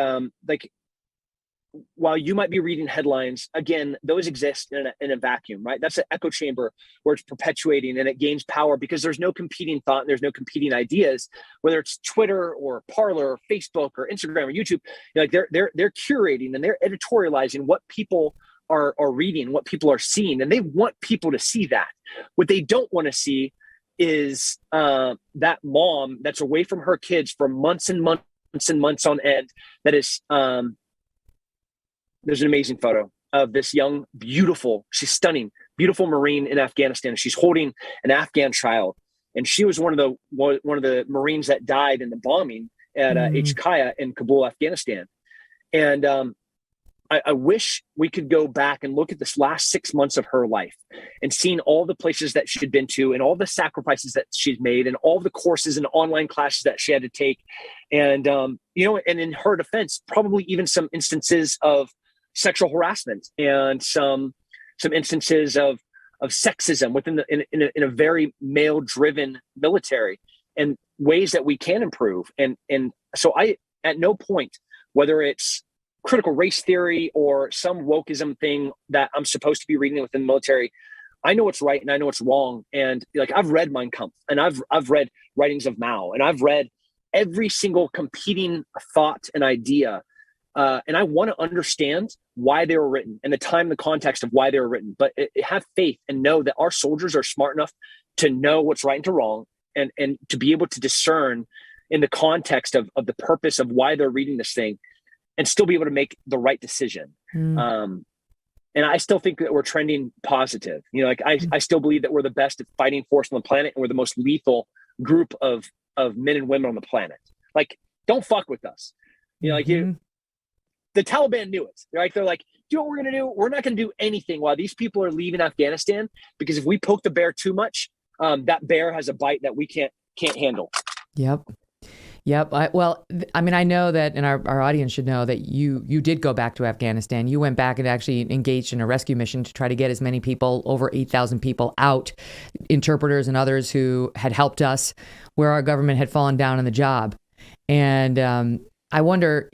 while you might be reading headlines, again, those exist in a vacuum, right? That's an echo chamber where it's perpetuating and it gains power because there's no competing thought and there's no competing ideas, whether it's Twitter or Parler or Facebook or Instagram or YouTube. They're curating and they're editorializing what people are reading, what people are seeing, and they want people to see that. What they don't want to see is that mom that's away from her kids for months and months and months on end. That is. There's an amazing photo of this young, she's stunning, beautiful Marine in Afghanistan. She's holding an Afghan child. And she was one of the Marines that died in the bombing at Kaya in Kabul, Afghanistan. And I wish we could go back and look at this last 6 months of her life and seeing all the places that she'd been to and all the sacrifices that she's made and all the courses and online classes that she had to take. And, and in her defense, probably even some instances of sexual harassment and some instances of sexism within in a very male driven military, and ways that we can improve. And so I, at no point, whether it's critical race theory or some wokeism thing that I'm supposed to be reading within the military, I know what's right and I know what's wrong. And I've read Mein Kampf and I've read writings of Mao and I've read every single competing thought and idea. And I want to understand why they were written and the context of why they were written, but have faith and know that our soldiers are smart enough to know what's right and to wrong, and to be able to discern in the context of the purpose of why they're reading this thing and still be able to make the right decision. And I still think that we're trending positive. I still believe that we're the best at fighting force on the planet, and we're the most lethal group of men and women on the planet. Don't fuck with us. The Taliban knew it. They're like, do you know what we're going to do? We're not going to do anything while these people are leaving Afghanistan, because if we poke the bear too much, that bear has a bite that we can't handle. Yep. I know that, and our audience should know that you did go back to Afghanistan. You went back and actually engaged in a rescue mission to try to get as many people, over 8,000 people, out, interpreters and others who had helped us where our government had fallen down on the job. And I wonder,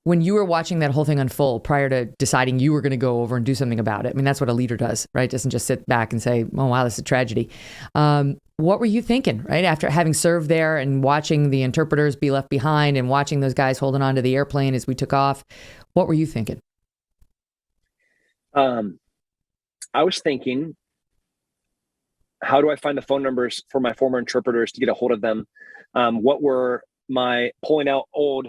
when you were watching that whole thing unfold prior to deciding you were going to go over and do something about it, that's what a leader does, right? Doesn't just sit back and say, oh, wow, this is a tragedy. What were you thinking, right? After having served there and watching the interpreters be left behind and watching those guys holding on to the airplane as we took off, what were you thinking? I was thinking, how do I find the phone numbers for my former interpreters to get a hold of them? What were my pulling out old,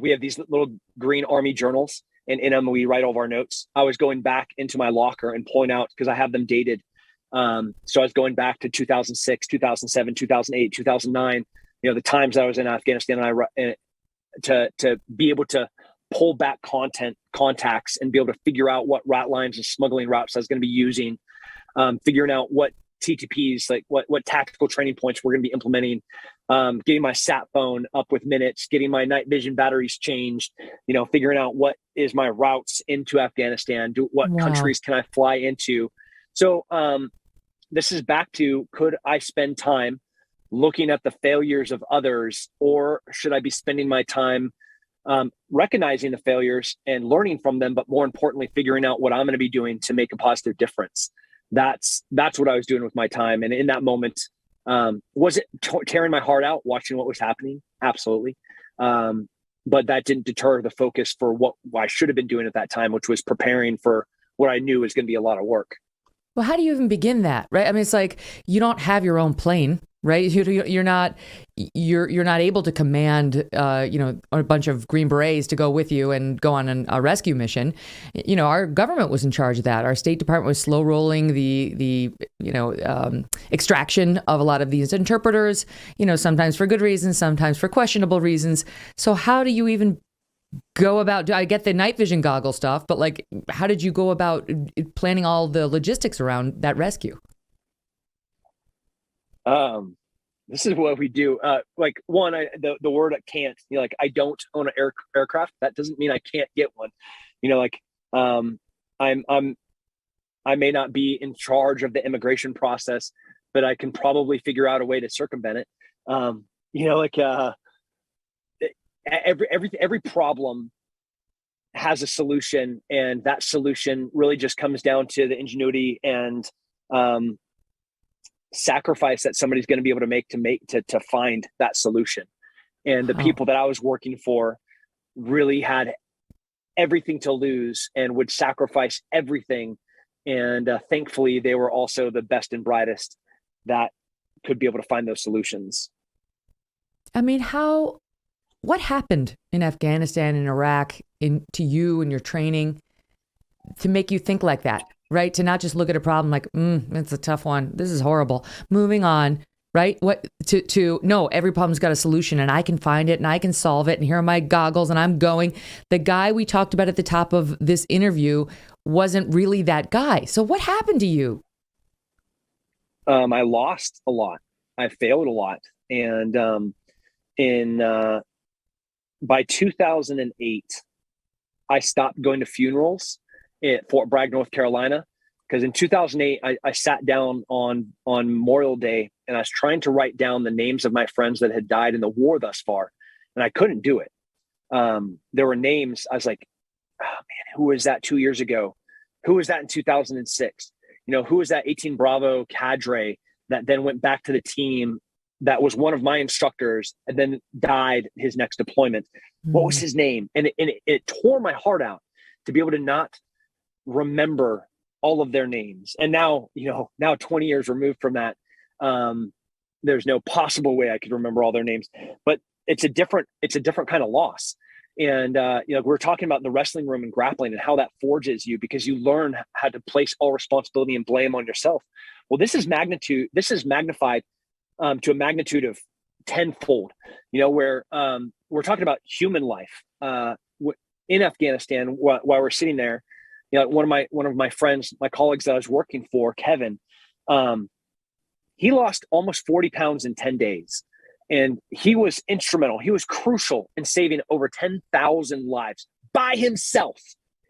we have these little green army journals, and in them we write all of our notes. I was going back into my locker and pulling out, because I have them dated. So I was going back to 2006, 2007, 2008, 2009, the times I was in Afghanistan, and to be able to pull back contacts and be able to figure out what route lines and smuggling routes I was going to be using, figuring out what TTPs, what tactical training points we're going to be implementing, getting my sat phone up with minutes, getting my night vision batteries changed, figuring out what is my routes into Afghanistan, what countries can I fly into. So this is back to, could I spend time looking at the failures of others, or should I be spending my time recognizing the failures and learning from them, but more importantly, figuring out what I'm going to be doing to make a positive difference? That's what I was doing with my time. And in that moment, was it tearing my heart out watching what was happening? Absolutely. But that didn't deter the focus for what I should have been doing at that time, which was preparing for what I knew was going to be a lot of work. Well, how do you even begin that, right? It's like, you don't have your own plane. right? You're not able to command, a bunch of Green Berets to go with you and go on a rescue mission. Our government was in charge of that. Our State Department was slow rolling the extraction of a lot of these interpreters, sometimes for good reasons, sometimes for questionable reasons. So how do you even go about, I get the night vision goggle stuff, but like, how did you go about planning all the logistics around that rescue? This is what we do. The word can't, I don't own an aircraft. That doesn't mean I can't get one. I may not be in charge of the immigration process, but I can probably figure out a way to circumvent it. Every problem has a solution, and that solution really just comes down to the ingenuity and sacrifice that somebody's going to be able to make to find that solution. And the people that I was working for really had everything to lose and would sacrifice everything. And thankfully, they were also the best and brightest that could be able to find those solutions. I mean, what happened in Afghanistan and Iraq to you and your training to make you think like that, right? To not just look at a problem like, it's a tough one. This is horrible. Moving on, right? No, every problem's got a solution and I can find it and I can solve it. And here are my goggles and I'm going. The guy we talked about at the top of this interview wasn't really that guy. So what happened to you? I lost a lot. I failed a lot. And by 2008, I stopped going to funerals at Fort Bragg, North Carolina, because in 2008, I sat down on Memorial Day and I was trying to write down the names of my friends that had died in the war thus far, and I couldn't do it. There were names. I was like, oh man, who was that 2 years ago? Who was that in 2006? Who was that 18 Bravo cadre that then went back to the team that was one of my instructors and then died his next deployment? What was his name? And it tore my heart out to be able to not remember all of their names. And now 20 years removed from that, there's no possible way I could remember all their names, but it's a different kind of loss. And, we're talking about the wrestling room and grappling and how that forges you because you learn how to place all responsibility and blame on yourself. Well, this is magnified to a magnitude of tenfold, where we're talking about human life in Afghanistan. While we're sitting there, one of my friends, my colleagues that I was working for, Kevin, he lost almost 40 pounds in 10 days. And he was instrumental. He was crucial in saving over 10,000 lives by himself.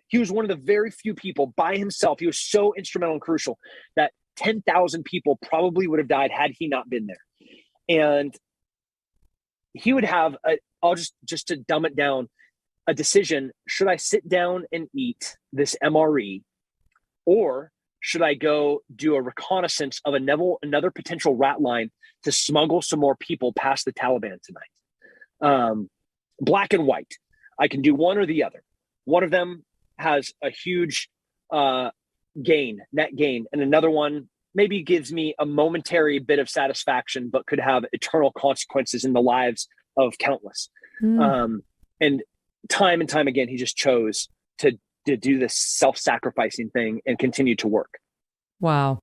He was one of the very few people by himself. He was so instrumental and crucial that 10,000 people probably would have died had he not been there. And he would have, just to dumb it down, a decision: should I sit down and eat this MRE, or should I go do a reconnaissance of another potential rat line to smuggle some more people past the Taliban tonight? Black and white. I can do one or the other. One of them has a huge net gain, and another one maybe gives me a momentary bit of satisfaction, but could have eternal consequences in the lives of countless. And time again, he just chose to do this self-sacrificing thing and continue to work. Wow.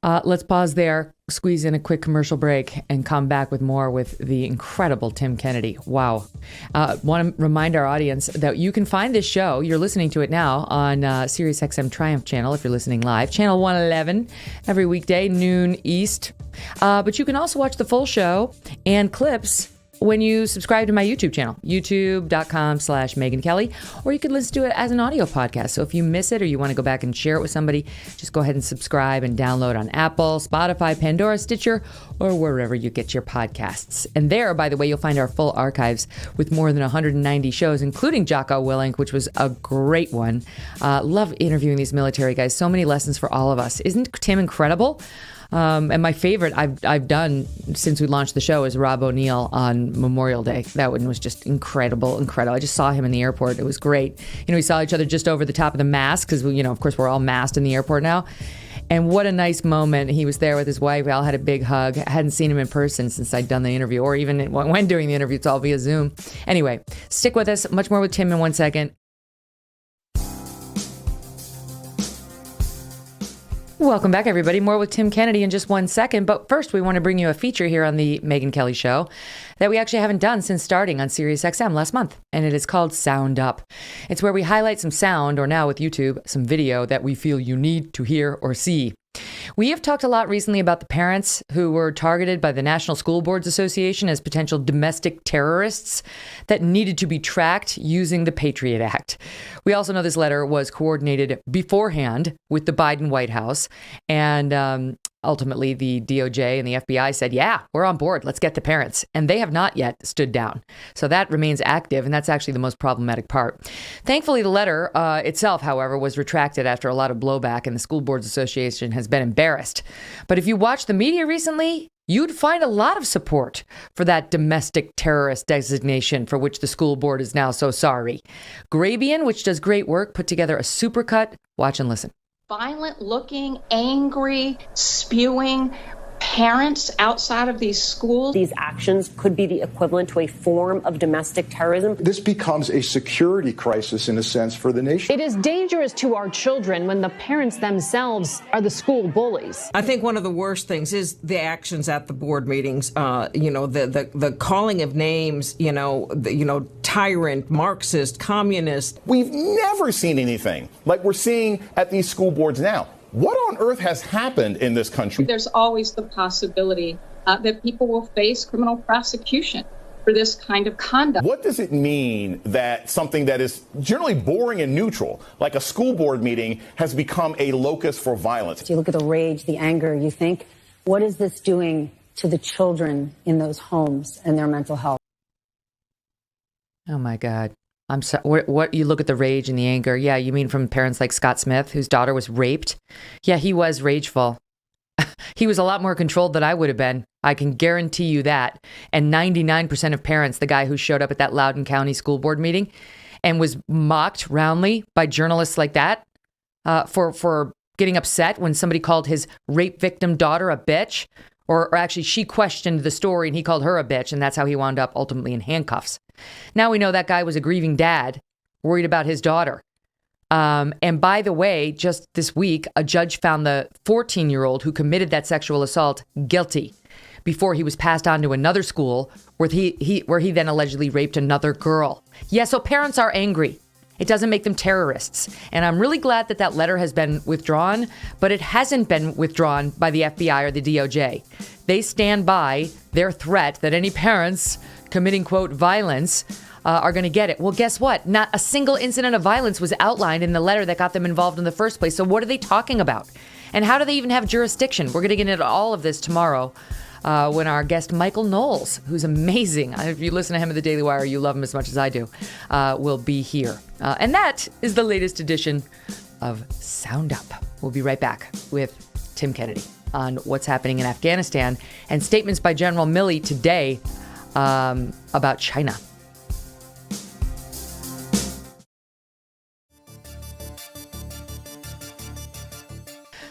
Let's pause there, squeeze in a quick commercial break, and come back with more with the incredible Tim Kennedy. Wow. Want to remind our audience that you can find this show, you're listening to it now, on SiriusXM Triumph channel if you're listening live, channel 111, every weekday, noon East. But you can also watch the full show and clips when you subscribe to my YouTube channel, youtube.com/Megyn Kelly, or you could listen to it as an audio podcast. So if you miss it or you want to go back and share it with somebody, just go ahead and subscribe and download on Apple, Spotify, Pandora, Stitcher, or wherever you get your podcasts. And there, by the way, you'll find our full archives with more than 190 shows, including Jocko Willink, which was a great one. Love interviewing these military guys. So many lessons for all of us. Isn't Tim incredible? And my favorite I've done since we launched the show is Rob O'Neill on Memorial Day. That one was just incredible. I just saw him in the airport. It was great. We saw each other just over the top of the mask because, of course, we're all masked in the airport now. And what a nice moment. He was there with his wife. We all had a big hug. I hadn't seen him in person since I'd done the interview, or even when doing the interview. It's all via Zoom. Anyway, stick with us. Much more with Tim in 1 second. Welcome back, everybody. More with Tim Kennedy in just 1 second. But first, we want to bring you a feature here on the Megyn Kelly Show that we actually haven't done since starting on SiriusXM last month. And it is called Sound Up. It's where we highlight some sound, or now with YouTube, some video that we feel you need to hear or see. We have talked a lot recently about the parents who were targeted by the National School Boards Association as potential domestic terrorists that needed to be tracked using the Patriot Act. We also know this letter was coordinated beforehand with the Biden White House, and ultimately, the DOJ and the FBI said, yeah, we're on board. Let's get the parents. And they have not yet stood down. So that remains active. And that's actually the most problematic part. Thankfully, the letter itself, however, was retracted after a lot of blowback, and the School Boards Association has been embarrassed. But if you watch the media recently, you'd find a lot of support for that domestic terrorist designation for which the school board is now so sorry. Grabian, which does great work, put together a supercut. Watch and listen. Violent looking, angry, spewing parents outside of these schools. These actions could be the equivalent to a form of domestic terrorism. This becomes a security crisis, in a sense, for the nation. It is dangerous to our children when the parents themselves are the school bullies. I think one of the worst things is the actions at the board meetings. The calling of names. Tyrant, Marxist, communist. We've never seen anything like we're seeing at these school boards now. What on earth has happened in this country? There's always the possibility that people will face criminal prosecution for this kind of conduct. What does it mean that something that is generally boring and neutral, like a school board meeting, has become a locus for violence? You look at the rage, the anger, you think, what is this doing to the children in those homes and their mental health? Oh, my God. I'm sorry. What you look at the rage and the anger. Yeah, you mean from parents like Scott Smith, whose daughter was raped? Yeah, he was rageful. He was a lot more controlled than I would have been. I can guarantee you that. And 99% of parents, the guy who showed up at that Loudoun County school board meeting and was mocked roundly by journalists like that for getting upset when somebody called his rape victim daughter a bitch. Or actually, she questioned the story and he called her a bitch. And that's how he wound up ultimately in handcuffs. Now we know that guy was a grieving dad, worried about his daughter. And by the way, just this week, a judge found the 14-year-old who committed that sexual assault guilty before he was passed on to another school where he then allegedly raped another girl. Yeah, so parents are angry. It doesn't make them terrorists. And I'm really glad that that letter has been withdrawn, but it hasn't been withdrawn by the FBI or the DOJ. They stand by their threat that any parents committing, quote, violence are going to get it. Well, guess what? Not a single incident of violence was outlined in the letter that got them involved in the first place. So what are they talking about? And how do they even have jurisdiction? We're going to get into all of this tomorrow when our guest Michael Knowles, who's amazing, if you listen to him at the Daily Wire, you love him as much as I do, will be here. And that is the latest edition of Sound Up. We'll be right back with Tim Kennedy on what's happening in Afghanistan and statements by General Milley today about China.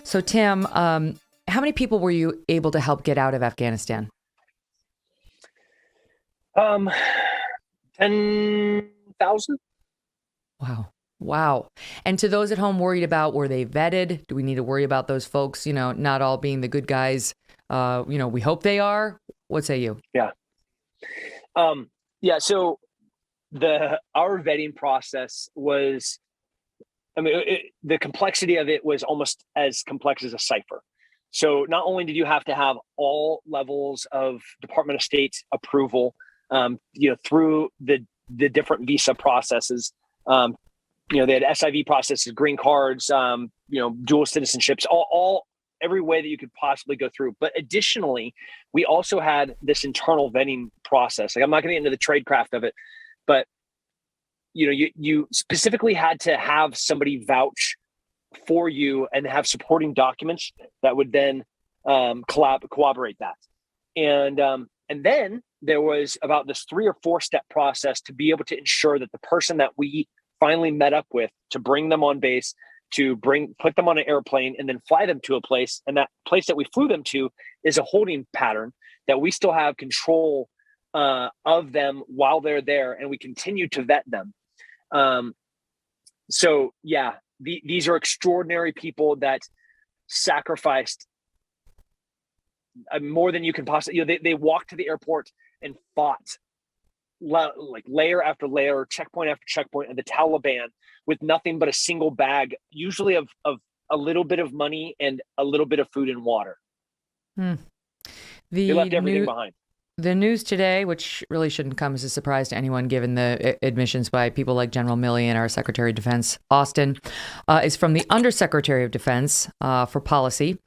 So, Tim, how many people were you able to help get out of Afghanistan? 10,000. Wow. And to those at home worried about, were they vetted? Do we need to worry about those folks, not all being the good guys? We hope they are. What say you? Yeah. So our vetting process was, the complexity of it was almost as complex as a cipher. So not only did you have to have all levels of Department of State approval, through the different visa processes, they had SIV processes, green cards, dual citizenships, every way that you could possibly go through. But additionally, we also had this internal vetting process. Like, I'm not going to get into the tradecraft of it, but you specifically had to have somebody vouch for you and have supporting documents that would then corroborate that. And then there was about this 3 or 4 step process to be able to ensure that the person that we finally met up with to bring them on base to put them on an airplane and then fly them to a place. And that place that we flew them to is a holding pattern that we still have control of them while they're there, and we continue to vet them. So yeah, these are extraordinary people that sacrificed more than you can possibly. They walked to the airport and fought like layer after layer, checkpoint after checkpoint of the Taliban with nothing but a single bag, usually of a little bit of money and a little bit of food and water. They left everything behind. The news today, which really shouldn't come as a surprise to anyone given the admissions by people like General Milley and our Secretary of Defense, Austin, is from the Undersecretary of Defense for Policy.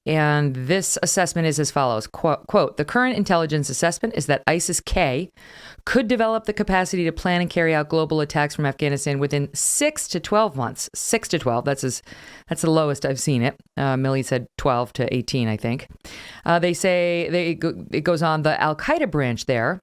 And this assessment is as follows, quote, the current intelligence assessment is that ISIS-K could develop the capacity to plan and carry out global attacks from Afghanistan within 6 to 12 months. 6 to 12, that's the lowest I've seen it. Milley said 12 to 18, I think. They say, it goes on, the Al-Qaeda branch there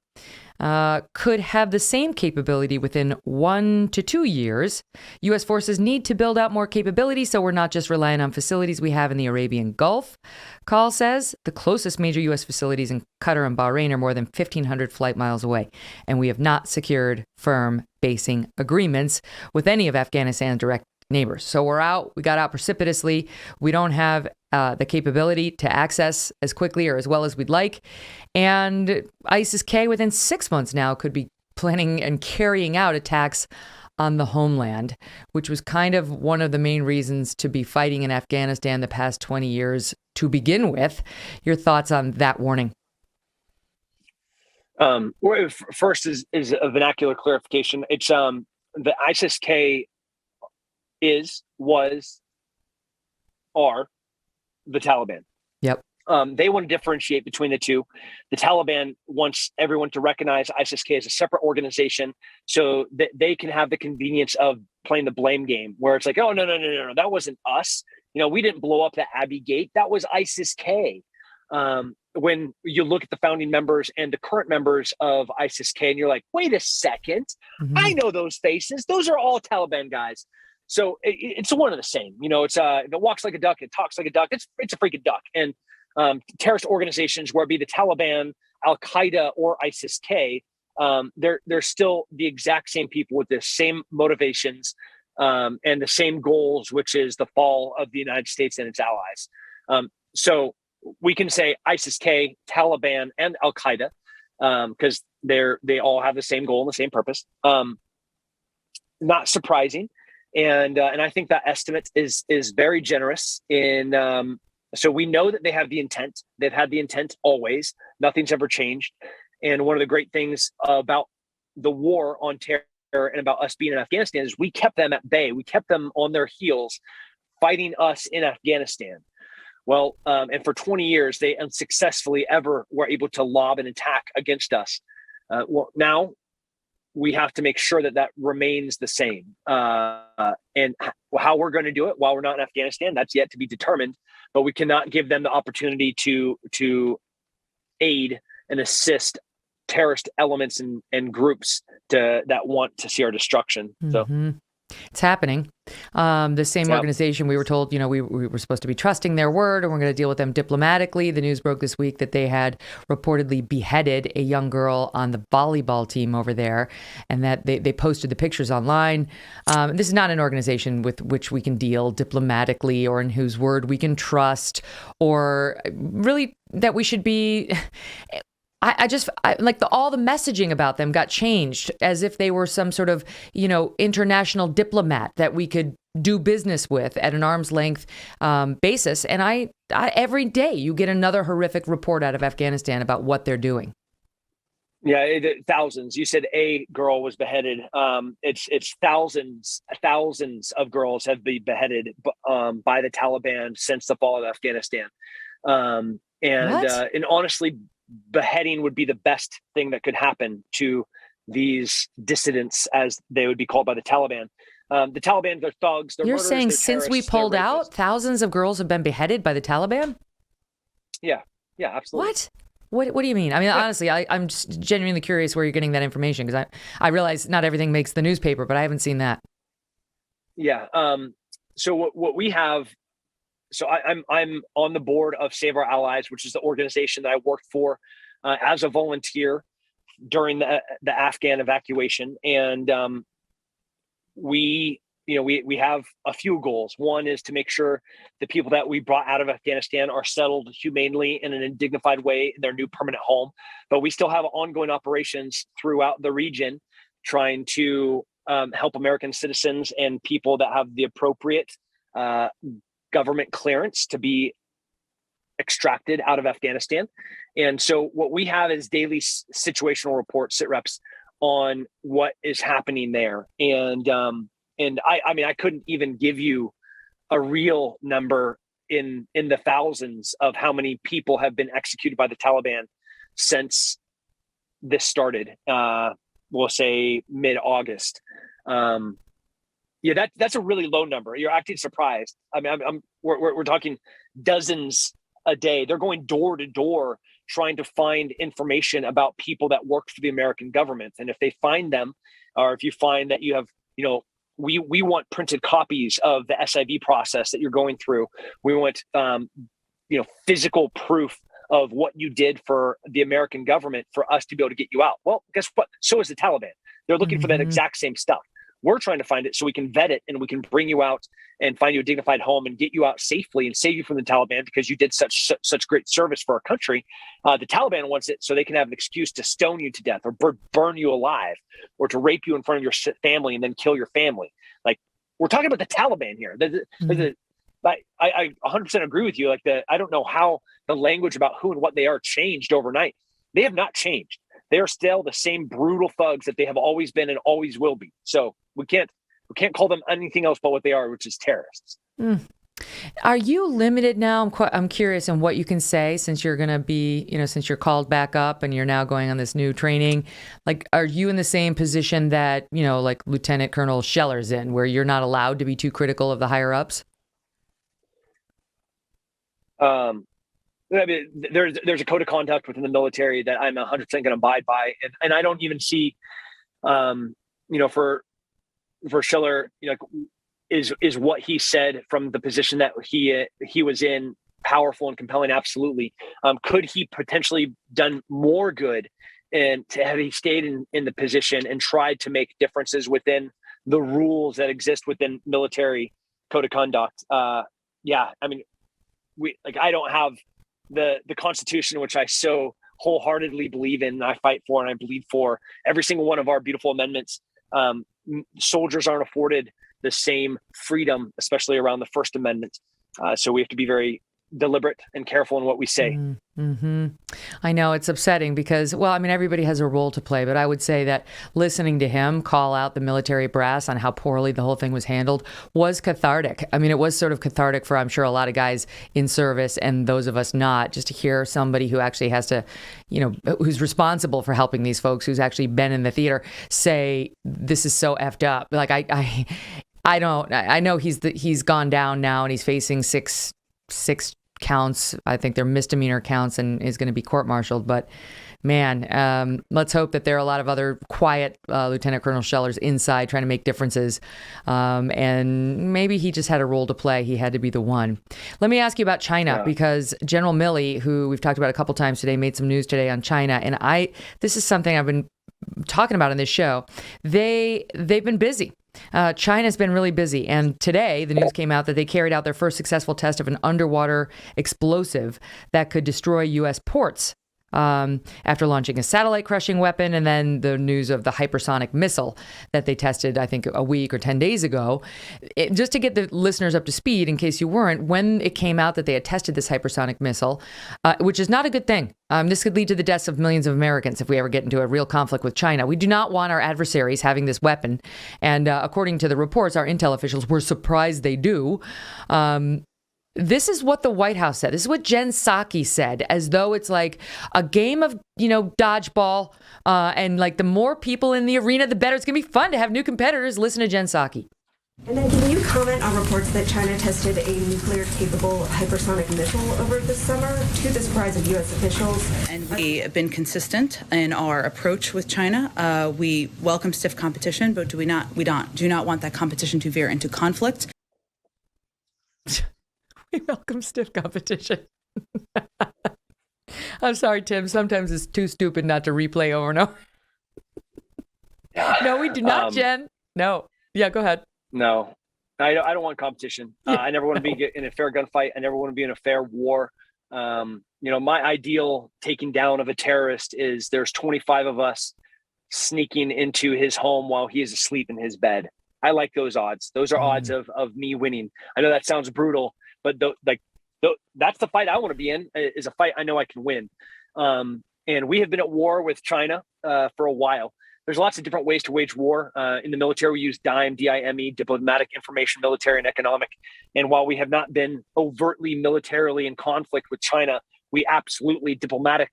could have the same capability within 1 to 2 years. U.S. forces need to build out more capability, so we're not just relying on facilities we have in the Arabian Gulf. Call says the closest major U.S. facilities in Qatar and Bahrain are more than 1,500 flight miles away, and we have not secured firm basing agreements with any of Afghanistan's direct neighbors. So we got out precipitously. We don't have the capability to access as quickly or as well as we'd like. And ISIS-K within 6 months now could be planning and carrying out attacks on the homeland, which was kind of one of the main reasons to be fighting in Afghanistan the past 20 years to begin with. Your thoughts on that warning? First is a vernacular clarification. It's the ISIS-K are the Taliban. Yep. They want to differentiate between the two. The Taliban wants everyone to recognize ISIS-K as a separate organization so that they can have the convenience of playing the blame game where it's like, oh, no, that wasn't us. We didn't blow up the Abbey Gate. That was ISIS-K. When you look at the founding members and the current members of ISIS-K and you're like, wait a second, I know those faces. Those are all Taliban guys. So it's one of the same. It's if it walks like a duck, it talks like a duck. It's a freaking duck. And terrorist organizations, whether it be the Taliban, Al Qaeda, or ISIS-K, they're still the exact same people with the same motivations and the same goals, which is the fall of the United States and its allies. So we can say ISIS-K, Taliban, and Al Qaeda because they all have the same goal and the same purpose. Not surprising. And I think that estimate is very generous so we know that they have the intent. They've had the intent always. Nothing's ever changed. And one of the great things about the war on terror and about us being in Afghanistan is we kept them at bay. We kept them on their heels fighting us in Afghanistan. Well, and for 20 years, they unsuccessfully ever were able to lob an attack against us. Now we have to make sure that remains the same. And how we're going to do it while we're not in Afghanistan, that's yet to be determined. But we cannot give them the opportunity to aid and assist terrorist elements and groups that want to see our destruction. So it's happening. The same organization, we were told, we were supposed to be trusting their word and we're going to deal with them diplomatically. The news broke this week that they had reportedly beheaded a young girl on the volleyball team over there and that they posted the pictures online. This is not an organization with which we can deal diplomatically or in whose word we can trust or really that we should be... all the messaging about them got changed as if they were some sort of, international diplomat that we could do business with at an arm's length basis. And I every day you get another horrific report out of Afghanistan about what they're doing. Yeah, thousands. You said a girl was beheaded. It's thousands of girls have been beheaded by the Taliban since the fall of Afghanistan. And honestly, beheading would be the best thing that could happen to these dissidents, as they would be called by the Taliban. The Taliban, they're thugs. They're You're murderers, saying they're since we terrorists, pulled they're out, rapists. thousands of girls have been beheaded by the Taliban? Yeah, absolutely. What do you mean? I mean, honestly, I'm just genuinely curious where you're getting that information because I realize not everything makes the newspaper, but I haven't seen that. Yeah. So what we have, so I'm on the board of Save Our Allies, which is the organization that I worked for as a volunteer during the Afghan evacuation. And we have a few goals. One is to make sure the people that we brought out of Afghanistan are settled humanely in an dignified way in their new permanent home. But we still have ongoing operations throughout the region trying to help American citizens and people that have the appropriate government clearance to be extracted out of Afghanistan. And so what we have is daily situational reports, sit reps on what is happening there. And I mean, I couldn't even give you a real number in the thousands of how many people have been executed by the Taliban since this started. We'll say mid-August. Yeah, that's a really low number. You're acting surprised. I mean, we're talking dozens a day. They're going door to door trying to find information about people that work for the American government. And if they find them, or if you find that you have, we want printed copies of the SIV process that you're going through. We want, physical proof of what you did for the American government for us to be able to get you out. Well, guess what? So is the Taliban. They're looking for that exact same stuff. We're trying to find it so we can vet it and we can bring you out and find you a dignified home and get you out safely and save you from the Taliban because you did such great service for our country. The Taliban wants it so they can have an excuse to stone you to death or burn you alive or to rape you in front of your family and then kill your family. Like, we're talking about the Taliban here. I 100% agree with you. Like, I don't know how the language about who and what they are changed overnight. They have not changed. They are still the same brutal thugs that they have always been and always will be. So we can't call them anything else but what they are, which is terrorists. Are you limited now? I'm curious on what you can say since you're going to be, since you're called back up and you're now going on this new training. Like, are you in the same position that, like Lieutenant Colonel Scheller's in, where you're not allowed to be too critical of the higher ups? I mean, there's a code of conduct within the military that I'm 100% going to abide by, and I don't even see, for Scheller, is what he said from the position that he was in powerful and compelling? Absolutely. Could he potentially done more good and had he stayed in the position and tried to make differences within the rules that exist within military code of conduct? Yeah, I mean, I don't have the Constitution, which I so wholeheartedly believe in, and I fight for, and I bleed for every single one of our beautiful amendments. Soldiers aren't afforded the same freedom, especially around the First Amendment. So we have to be very deliberate and careful in what we say. Mm-hmm. I know it's upsetting because, everybody has a role to play, but I would say that listening to him call out the military brass on how poorly the whole thing was handled was cathartic. I mean, it was sort of cathartic for, I'm sure, a lot of guys in service and those of us not, just to hear somebody who actually has to, who's responsible for helping these folks, who's actually been in the theater, say, this is so effed up. Like, I know he's gone down now and he's facing six counts. I think they're misdemeanor counts and is going to be court-martialed. But man, let's hope that there are a lot of other quiet Lieutenant Colonel Schellers inside trying to make differences. And maybe he just had a role to play. He had to be the one. Let me ask you about China, because General Milley, who we've talked about a couple times today, made some news today on China. And this is something I've been talking about in this show. They've been busy. China's been really busy. And today, the news came out that they carried out their first successful test of an underwater explosive that could destroy U.S. ports after launching a satellite-crushing weapon, and then the news of the hypersonic missile that they tested, I think, a week or 10 days ago. Just to get the listeners up to speed, in case you weren't, when it came out that they had tested this hypersonic missile, which is not a good thing. This could lead to the deaths of millions of Americans if we ever get into a real conflict with China. We do not want our adversaries having this weapon. And according to the reports, our intel officials were surprised they do. This is what the White House said. This is what Jen Psaki said, as though it's like a game of, dodgeball. And like the more people in the arena, the better. It's going to be fun to have new competitors. Listen to Jen Psaki. And then can you comment on reports that China tested a nuclear-capable hypersonic missile over this summer to the surprise of U.S. officials? And we have been consistent in our approach with China. We welcome stiff competition, but we do not want that competition to veer into conflict. We welcome stiff competition. I'm sorry, Tim. Sometimes it's too stupid not to replay over and over. No, we do not, Jen. No. Yeah, go ahead. No, I don't want competition. I never want to be in a fair gunfight. I never want to be in a fair war. My ideal taking down of a terrorist is there's 25 of us sneaking into his home while he is asleep in his bed. I like those odds. Those are odds of me winning. I know that sounds brutal, but that's the fight I want to be in, is a fight I know I can win. And we have been at war with China for a while. There's lots of different ways to wage war. In the military, we use DIME, D-I-M-E, diplomatic, information, military, and economic. And while we have not been overtly militarily in conflict with China, we absolutely diplomatic,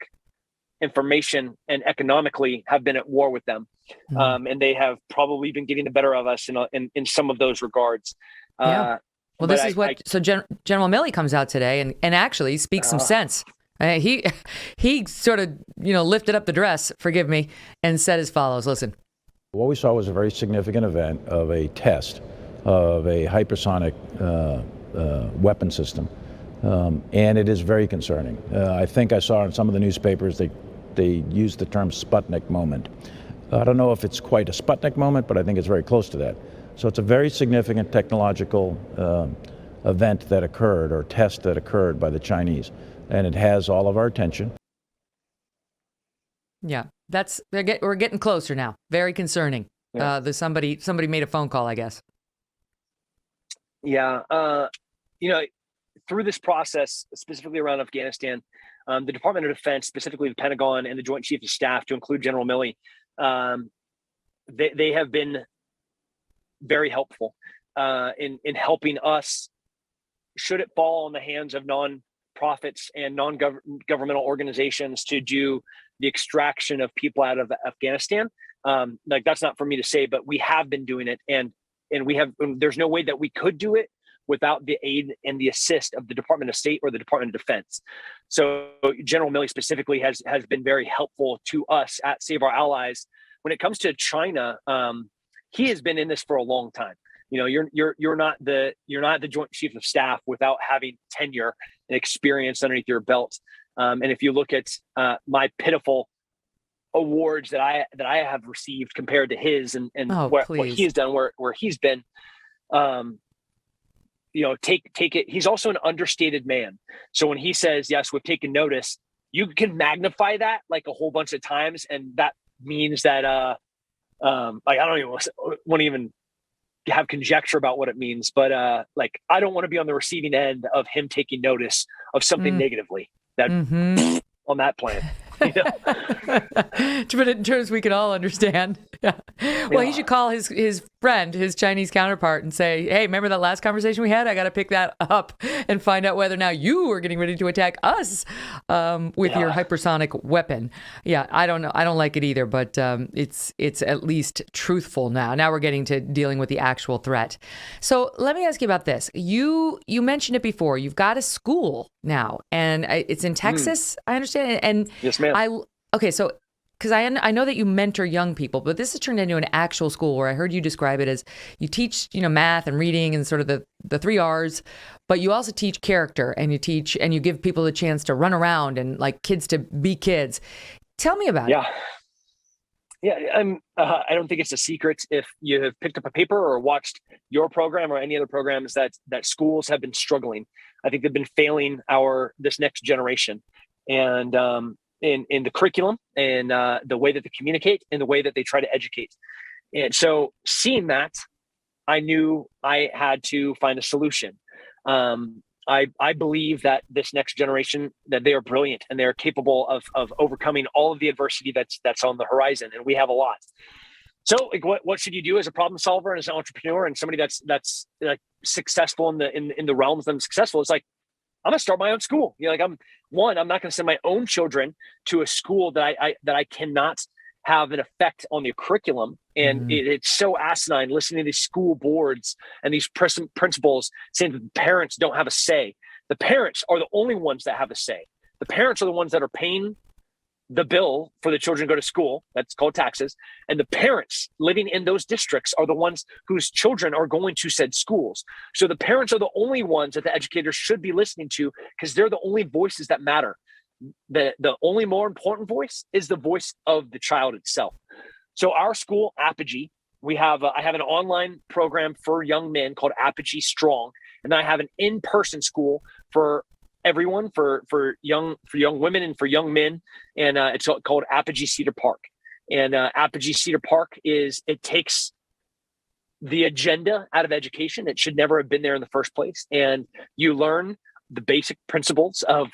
information, and economically have been at war with them. And they have probably been getting the better of us in some of those regards. Yeah. Well, this is so General Milley comes out today and actually speaks some sense. He sort of, lifted up the dress, forgive me, and said as follows. Listen. What we saw was a very significant event of a test of a hypersonic weapon system. And it is very concerning. I think I saw in some of the newspapers they used the term Sputnik moment. I don't know if it's quite a Sputnik moment, but I think it's very close to that. So it's a very significant technological event that occurred, or test that occurred by the Chinese. And it has all of our attention. Yeah, we're getting closer now. Very concerning. Yeah. Somebody made a phone call, I guess. Yeah, through this process, specifically around Afghanistan, the Department of Defense, specifically the Pentagon and the Joint Chiefs of Staff, to include General Milley, they have been very helpful in helping us, should it fall in the hands of non-profits and non-governmental organizations to do the extraction of people out of Afghanistan. That's not for me to say, but we have been doing it, and there's no way that we could do it without the aid and the assist of the Department of State or the Department of Defense. So General Milley specifically has been very helpful to us at Save Our Allies. When it comes to China, he has been in this for a long time. You're not the Joint Chief of Staff without having tenure and experience underneath your belt. And if you look at my pitiful awards that I have received compared to his and what he has done, where he's been, take it. He's also an understated man. So when he says, yes, we've taken notice, you can magnify that like a whole bunch of times. And that means that, I don't even want to even have conjecture about what it means, but I don't want to be on the receiving end of him taking notice of something negatively that on that plan. But in terms we can all understand. Yeah. Well, he should call his friend, his Chinese counterpart, and say, hey, remember that last conversation we had? I got to pick that up and find out whether now you are getting ready to attack us with your hypersonic weapon. Yeah, I don't know. I don't like it either, but it's at least truthful now. Now we're getting to dealing with the actual threat. So let me ask you about this. You mentioned it before. You've got a school now, and it's in Texas, I understand. And yes, ma'am. So because I know that you mentor young people, but this has turned into an actual school where I heard you describe it as you teach, math and reading and sort of the 3 R's, but you also teach character, and you give people a chance to run around and like kids to be kids. Tell me about it. Yeah. I don't think it's a secret if you have picked up a paper or watched your program or any other programs that schools have been struggling. I think they've been failing this next generation, and in the curriculum and the way that they communicate and the way that they try to educate. And so seeing that, I knew I had to find a solution. I believe that this next generation, that they are brilliant and they're capable of overcoming all of the adversity that's on the horizon. And we have a lot. So what should you do as a problem solver and as an entrepreneur and somebody that's like successful in the realms that I'm successful? It's like, I'm gonna start my own school. I'm not gonna send my own children to a school that I cannot have an effect on the curriculum. And it's so asinine listening to these school boards and these principals saying that the parents don't have a say. The parents are the only ones that have a say. The parents are the ones that are paying the bill for the children to go to school. That's called taxes. And the parents living in those districts are the ones whose children are going to said schools. So the parents are the only ones that the educators should be listening to, because they're the only voices that matter. The only more important voice is the voice of the child itself. So our school, Apogee, I have an online program for young men called Apogee Strong. And then I have an in-person school for everyone, for young women and for young men, and it's called Apogee Cedar Park. And Apogee Cedar Park it takes the agenda out of education. It should never have been there in the first place, and you learn the basic principles of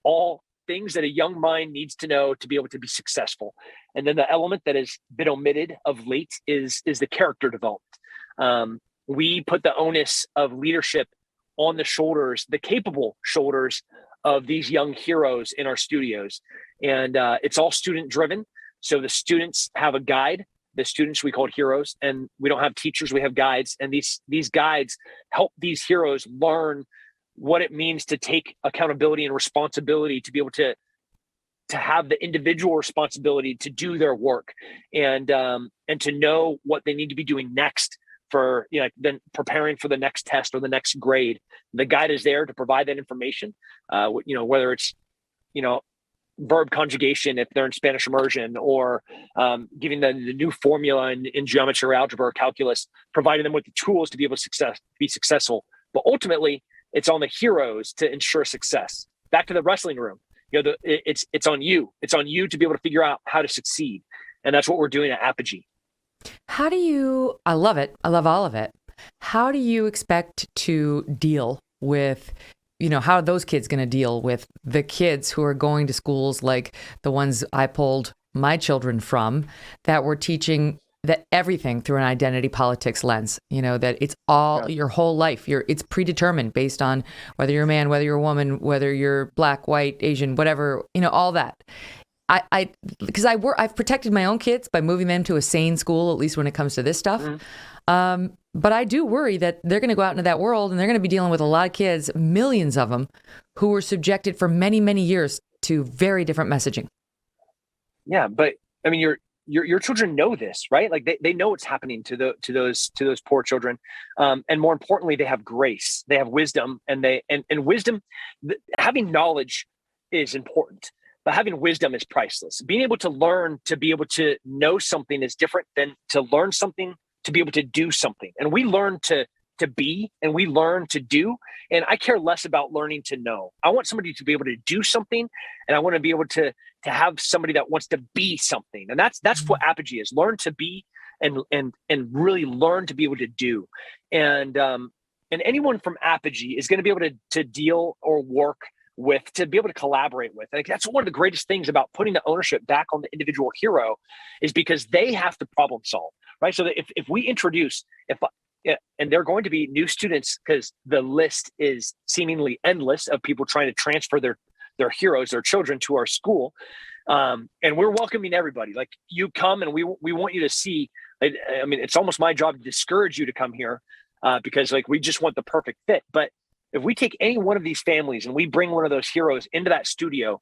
all things that a young mind needs to know to be able to be successful. And then the element that has been omitted of late is the character development. We put the onus of leadership on the capable shoulders of these young heroes in our studios. And it's all student driven. So the students have a guide. The students we call heroes, and we don't have teachers, we have guides. And these guides help these heroes learn what it means to take accountability and responsibility, to be able to have the individual responsibility to do their work, and to know what they need to be doing next for, then preparing for the next test or the next grade. The guide is there to provide that information, whether it's, verb conjugation if they're in Spanish immersion, or giving them the new formula in geometry or algebra or calculus, providing them with the tools to be able to be successful. But ultimately, it's on the heroes to ensure success. Back to the wrestling room, it's on you. It's on you to be able to figure out how to succeed. And that's what we're doing at Apogee. I love it. I love all of it. How do you expect to deal with, how are those kids going to deal with the kids who are going to schools like the ones I pulled my children from, that were teaching that everything through an identity politics lens, that it's all your whole life. It's predetermined based on whether you're a man, whether you're a woman, whether you're black, white, Asian, whatever, all that. Because I've protected my own kids by moving them to a sane school, at least when it comes to this stuff. But I do worry that they're going to go out into that world and they're going to be dealing with a lot of kids, millions of them, who were subjected for many, many years to very different messaging. Yeah, but I mean, your children know this, right? Like they know what's happening to those poor children, and more importantly, they have grace, they have wisdom, and wisdom. Having knowledge is important. But having wisdom is priceless. Being able to learn to be able to know something is different than to learn something to be able to do something. And we learn to be, and we learn to do. And I care less about learning to know. I want somebody to be able to do something, and I want to be able to have somebody that wants to be something. And that's what Apogee is. Learn to be and really learn to be able to do. And anyone from Apogee is going to be able to deal or work with, to be able to collaborate with. Like, that's one of the greatest things about putting the ownership back on the individual hero, is because they have to problem solve, right? So that if we introduce, and there are going to be new students, because the list is seemingly endless of people trying to transfer their heroes, their children, to our school. And we're welcoming everybody. Like, you come, and we want you to see, I mean, it's almost my job to discourage you to come here, because we just want the perfect fit. But if we take any one of these families and we bring one of those heroes into that studio,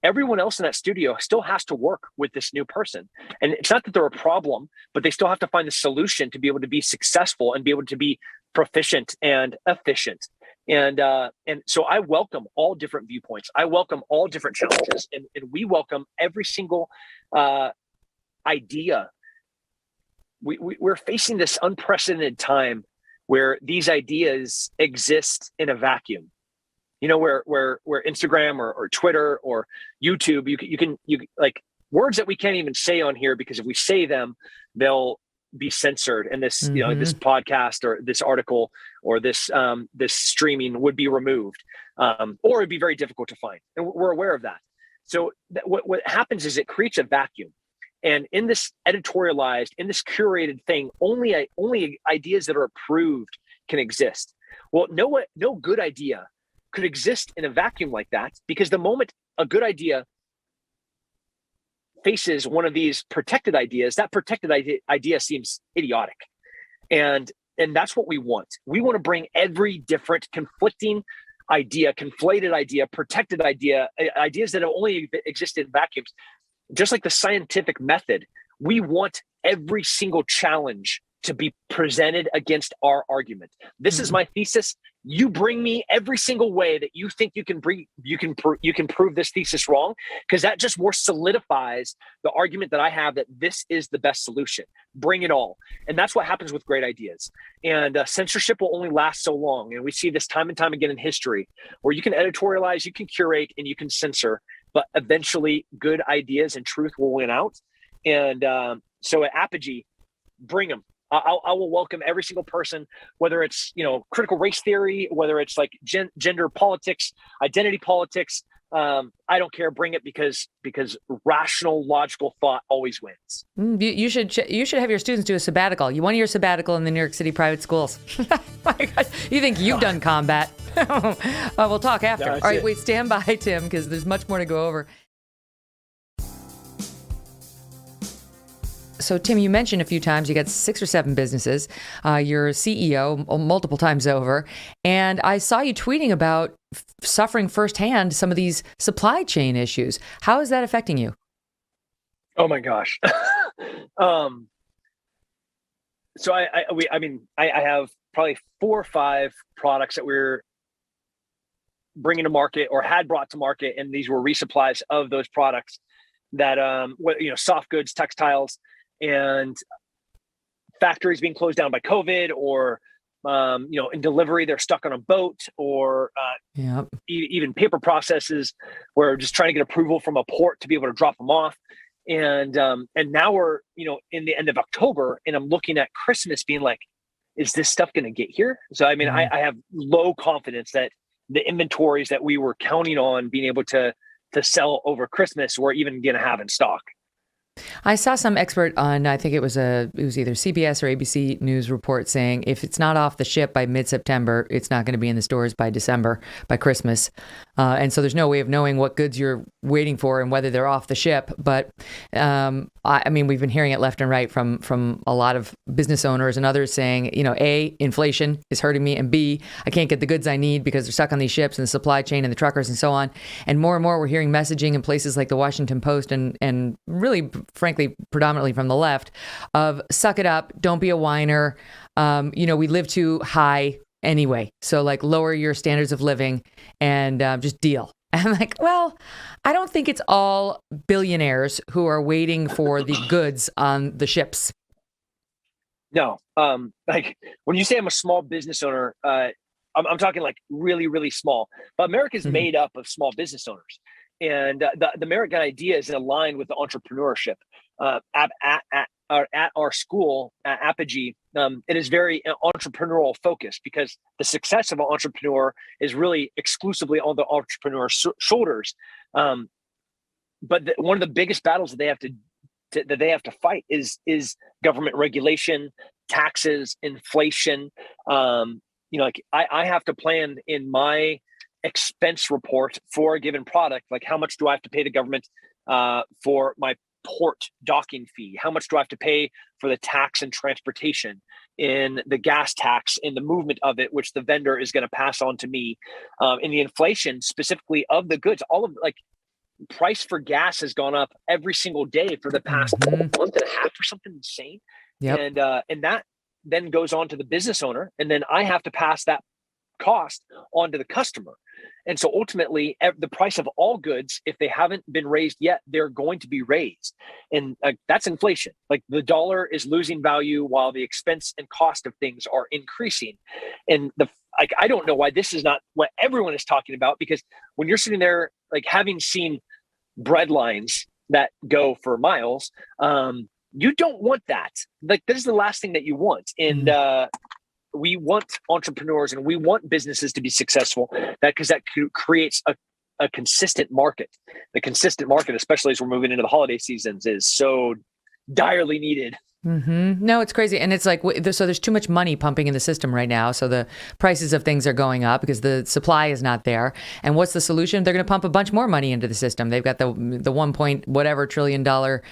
everyone else in that studio still has to work with this new person. And it's not that they're a problem, but they still have to find the solution to be able to be successful and be able to be proficient and efficient. And so I welcome all different viewpoints. I welcome all different challenges, and we welcome every single idea. We're facing this unprecedented time where these ideas exist in a vacuum. Where Instagram or Twitter or YouTube, you can like words that we can't even say on here, because if we say them, they'll be censored, and this this podcast or this article or this streaming would be removed, or it'd be very difficult to find, and we're aware of that. So what happens is it creates a vacuum. And in this editorialized, in this curated thing, only ideas that are approved can exist. Well, no good idea could exist in a vacuum like that, because the moment a good idea faces one of these protected ideas, that protected idea seems idiotic. And that's what we want. We want to bring every different conflicting idea, conflated idea, protected idea, ideas that have only existed in vacuums. Just like the scientific method, we want every single challenge to be presented against our argument. This is my thesis. You bring me every single way that you think you can prove this thesis wrong, because that just more solidifies the argument that I have that this is the best solution. Bring it all. And that's what happens with great ideas. And censorship will only last so long. And we see this time and time again in history, where you can editorialize, you can curate, and you can censor, but eventually good ideas and truth will win out. And so at Apogee, bring them. I will welcome every single person, whether it's, critical race theory, whether it's like gender politics, identity politics. I don't care. Bring it, because rational, logical thought always wins. You should have your students do a sabbatical. You 1 year sabbatical in the New York City private schools. My God, you think you've done combat? We'll talk after. All right, wait, stand by, Tim, because there's much more to go over. So, Tim, you mentioned a few times you got 6 or 7 businesses. You're a CEO multiple times over. And I saw you tweeting about suffering firsthand some of these supply chain issues. How is that affecting you? Oh, my gosh. So I have probably 4 or 5 products that we're bringing to market or had brought to market. And these were resupplies of those products that, soft goods, textiles, and factories being closed down by COVID, or, in delivery, they're stuck on a boat, or even paper processes where we're just trying to get approval from a port to be able to drop them off. And now we're, in the end of October, and I'm looking at Christmas being like, is this stuff going to get here? So, I mean, I have low confidence that the inventories that we were counting on being able to sell over Christmas, we're even going to have in stock. I saw some expert on, I think it was either CBS or ABC News report saying if it's not off the ship by mid-September, it's not going to be in the stores by December, by Christmas. And so there's no way of knowing what goods you're waiting for and whether they're off the ship. But I mean, we've been hearing it left and right from a lot of business owners and others saying, A, inflation is hurting me, and B, I can't get the goods I need because they're stuck on these ships and the supply chain and the truckers and so on. And more we're hearing messaging in places like the Washington Post and really, frankly, predominantly from the left, of suck it up, don't be a whiner. We live too high anyway. So like lower your standards of living and just deal. And I'm like, well, I don't think it's all billionaires who are waiting for the goods on the ships. No. Like when you say I'm a small business owner, I'm talking like really, really small. But America's made up of small business owners. And the American idea is aligned with the entrepreneurship. At our school, at Apogee, it is very entrepreneurial focused, because the success of an entrepreneur is really exclusively on the entrepreneur's shoulders. But one of the biggest battles that they have to fight is government regulation, taxes, inflation. I have to plan in my expense report for a given product, like how much do I have to pay the government for my port docking fee? How much do I have to pay for the tax and transportation, in the gas tax, in the movement of it, which the vendor is going to pass on to me, in the inflation specifically of the goods? All of price for gas has gone up every single day for the past month and a half or something insane. Yep. And that then goes on to the business owner, and then I have to pass that cost on to the customer. And so ultimately, the price of all goods, if they haven't been raised yet, they're going to be raised. And that's inflation. Like the dollar is losing value while the expense and cost of things are increasing. And I don't know why this is not what everyone is talking about, because when you're sitting there, like having seen bread lines that go for miles, you don't want that. Like this is the last thing that you want. And we want entrepreneurs and we want businesses to be successful, because that creates a consistent market. The consistent market, especially as we're moving into the holiday seasons, is so direly needed. No, it's crazy. And it's like, so there's too much money pumping in the system right now. So the prices of things are going up because the supply is not there. And what's the solution? They're going to pump a bunch more money into the system. They've got the 1 point whatever trillion dollar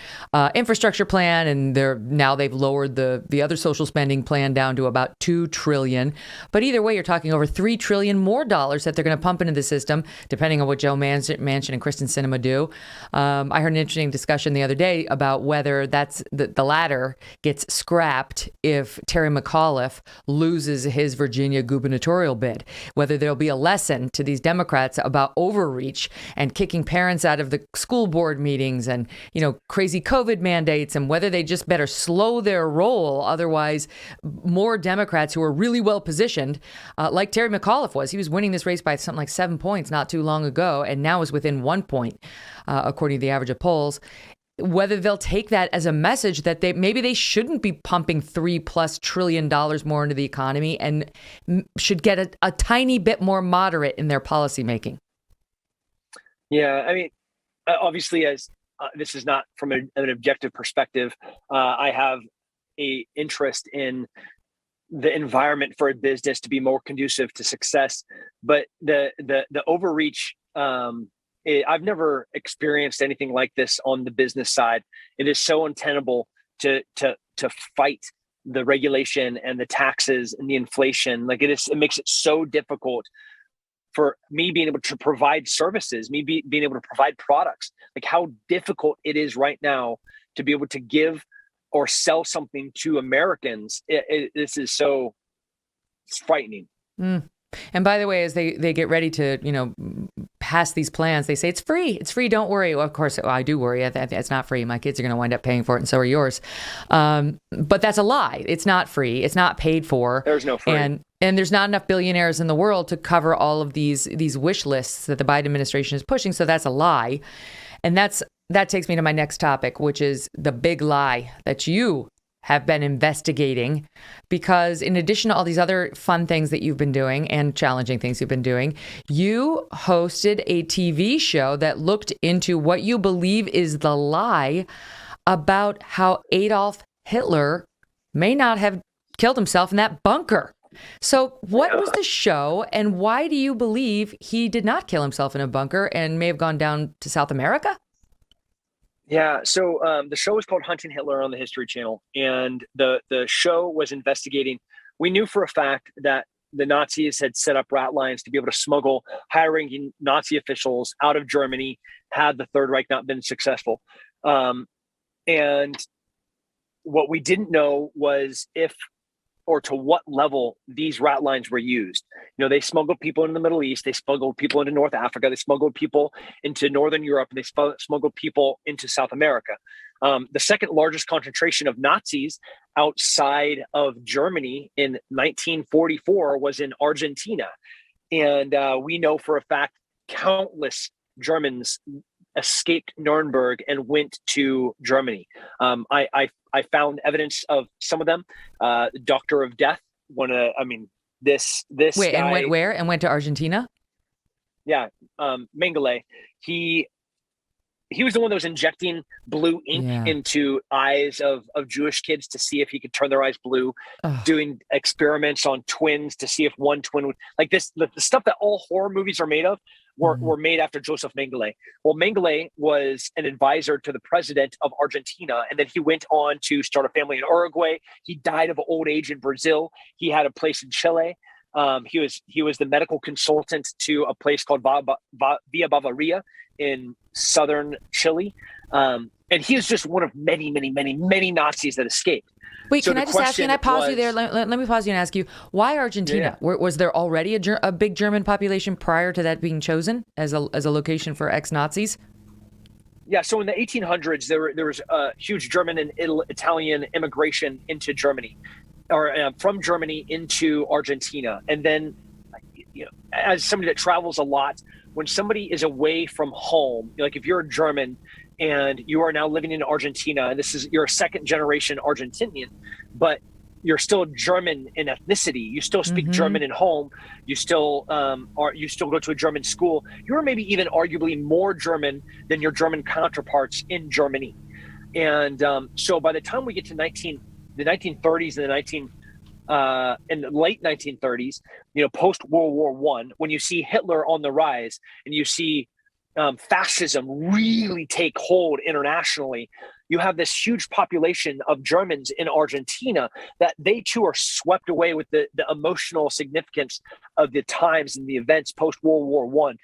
infrastructure plan. And they've lowered the other social spending plan down to about 2 trillion. But either way, you're talking over 3 trillion more dollars that they're going to pump into the system, depending on what Joe Manchin and Kristen Sinema do. I heard an interesting discussion the other day about whether that's the latter gets scrapped if Terry McAuliffe loses his Virginia gubernatorial bid, whether there'll be a lesson to these Democrats about overreach and kicking parents out of the school board meetings and, crazy COVID mandates, and whether they just better slow their roll. Otherwise, more Democrats who are really well positioned, like Terry McAuliffe was, he was winning this race by something like 7 points not too long ago, and now is within 1 point, according to the average of polls. Whether they'll take that as a message that maybe they shouldn't be pumping $3+ trillion more into the economy and should get a tiny bit more moderate in their policymaking. Yeah, I mean, obviously, as this is not from an objective perspective, I have a interest in the environment for a business to be more conducive to success, but the overreach. I've never experienced anything like this on the business side. It is so untenable to fight the regulation and the taxes and the inflation. Like it makes it so difficult for me being able to provide services, being able to provide products. Like how difficult it is right now to be able to give or sell something to Americans. This is so frightening. And by the way, as they get ready to, pass these plans, they say it's free. It's free. Don't worry. Well, of course, I do worry. It's not free. My kids are going to wind up paying for it, and so are yours. But that's a lie. It's not free. It's not paid for. There's no free. And there's not enough billionaires in the world to cover all of these wish lists that the Biden administration is pushing. So that's a lie. And that takes me to my next topic, which is the big lie that you have been investigating, because in addition to all these other fun things that you've been doing and challenging things you've been doing, you hosted a TV show that looked into what you believe is the lie about how Adolf Hitler may not have killed himself in that bunker. So what was the show, and why do you believe he did not kill himself in a bunker and may have gone down to South America? Yeah, so the show was called Hunting Hitler on the History Channel, and the show was investigating. We knew for a fact that the Nazis had set up rat lines to be able to smuggle high-ranking Nazi officials out of Germany had the Third Reich not been successful. And what we didn't know was if or to what level these rat lines were used. They smuggled people into the Middle East, they smuggled people into North Africa, they smuggled people into Northern Europe, and they smuggled people into South America. The second largest concentration of Nazis outside of Germany in 1944 was in Argentina. And we know for a fact countless Germans escaped Nuremberg and went to Germany. I found evidence of some of them. Doctor of Death. This Wait, guy, and went where? And went to Argentina? Yeah, Mengele. He was the one that was injecting blue ink into eyes of Jewish kids to see if he could turn their eyes blue. Doing experiments on twins to see if one twin would like this. The stuff that all horror movies are made of were made after Joseph Mengele. Well, Mengele was an advisor to the president of Argentina, and then he went on to start a family in Uruguay. He died of old age in Brazil. He had a place in Chile. He was the medical consultant to a place called Villa Bavaria in southern Chile. And he is just one of many, many, many, many Nazis that escaped. Wait, can I just ask you, and I pause you there, let me pause you and ask you, why Argentina? Yeah. Was there already a big German population prior to that being chosen as a location for ex-Nazis? Yeah, so in the 1800s, there was a huge German and Italian immigration into Germany, or from Germany into Argentina. And then, as somebody that travels a lot, when somebody is away from home, like if you're a German and you are now living in Argentina, and you're a second generation Argentinian, but you're still German in ethnicity. You still speak German at home. You still go to a German school. You're maybe even arguably more German than your German counterparts in Germany. And so by the time we get to the 1930s and the late 1930s, post World War I, when you see Hitler on the rise and you see fascism really take hold internationally, you have this huge population of Germans in Argentina that they too are swept away with the emotional significance of the times and the events post World War I.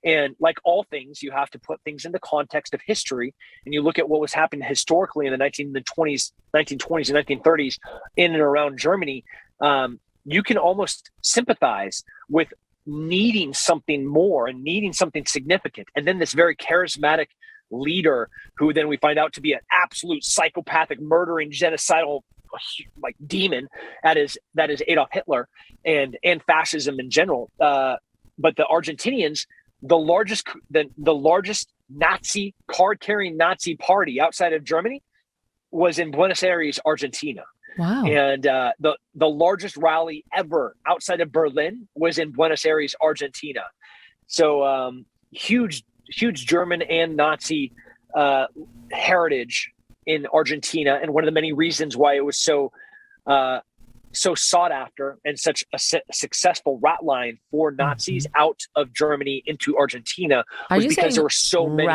And like all things, you have to put things in the context of history, and you look at what was happening historically in the 1920s and 1930s in and around Germany. You can almost sympathize with needing something more and needing something significant. And then this very charismatic leader, who then we find out to be an absolute psychopathic, murdering, genocidal like demon, that is Adolf Hitler and fascism in general. But the Argentinians, the largest Nazi card-carrying Nazi party outside of Germany was in Buenos Aires, Argentina. Wow. And the largest rally ever outside of Berlin was in Buenos Aires, Argentina. So huge German and Nazi heritage in Argentina, and one of the many reasons why it was so sought after and such a successful rat line for Nazis out of Germany into Argentina was because there were so many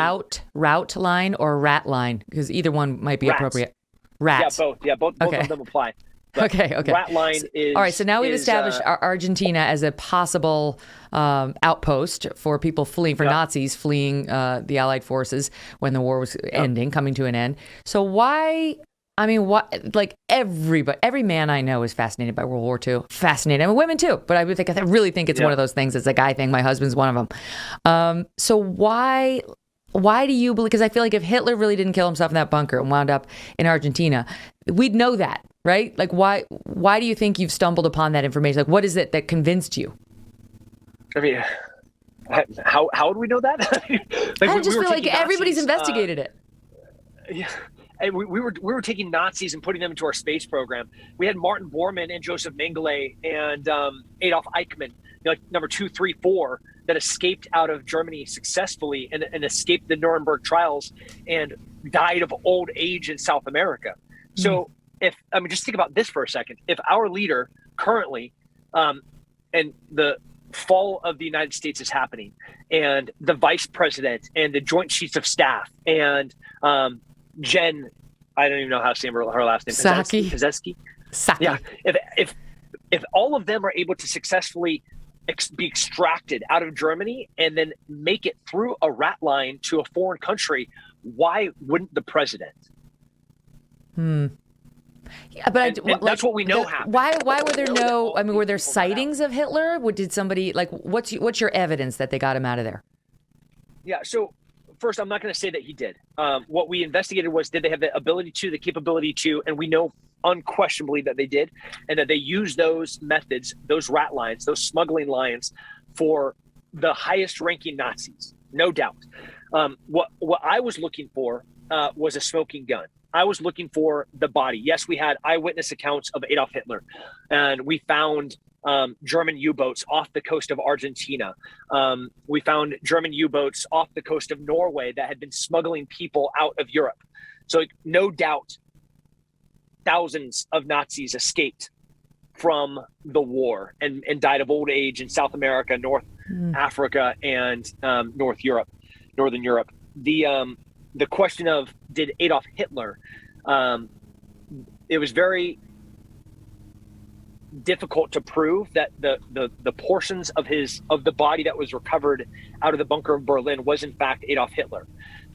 route line or rat line, because either one might be appropriate. Rats. Both okay. of them apply. Okay. Rat line is all right. So now we've established Argentina as a possible outpost for people fleeing, for Nazis fleeing the Allied forces when the war was ending, coming to an end. So why? I mean, like every man I know is fascinated by World War II. Fascinated. I mean, women too. But I really think it's one of those things. It's a guy thing. My husband's one of them. So why do you believe? Because I feel like if Hitler really didn't kill himself in that bunker and wound up in Argentina, we'd know that, right? Like, why do you think you've stumbled upon that information? Like, what is it that convinced you? I mean, how would we know that? I just feel like everybody's investigated it. Yeah. And we were taking Nazis and putting them into our space program. We had Martin Bormann and Joseph Mengele and Adolf Eichmann, like number 2, 3, 4, that escaped out of Germany successfully and escaped the Nuremberg trials and died of old age in South America. So just think about this for a second. If our leader currently, and the fall of the United States is happening, and the vice president and the joint chiefs of staff and Jen, I don't even know how to say her last name. Psaki. Yeah. If all of them are able to successfully be extracted out of Germany and then make it through a rat line to a foreign country, why wouldn't the president? Yeah, but that's what we know happened. Why were there no? I mean, were there sightings of Hitler? Did somebody what's your evidence that they got him out of there? Yeah. So first, I'm not going to say that he did. What we investigated was, did they have the capability to, and we know unquestionably that they did, and that they used those methods, those rat lines, those smuggling lines for the highest ranking Nazis, no doubt. What I was looking for was a smoking gun. I was looking for the body. Yes, we had eyewitness accounts of Adolf Hitler, and we found German U-boats off the coast of Argentina. We found German U-boats off the coast of Norway that had been smuggling people out of Europe. So no doubt, thousands of Nazis escaped from the war and died of old age in South America, North Africa, and Northern Europe. The question of, did Adolf Hitler, it was very difficult to prove that the portions of the body that was recovered out of the bunker of Berlin was in fact Adolf Hitler.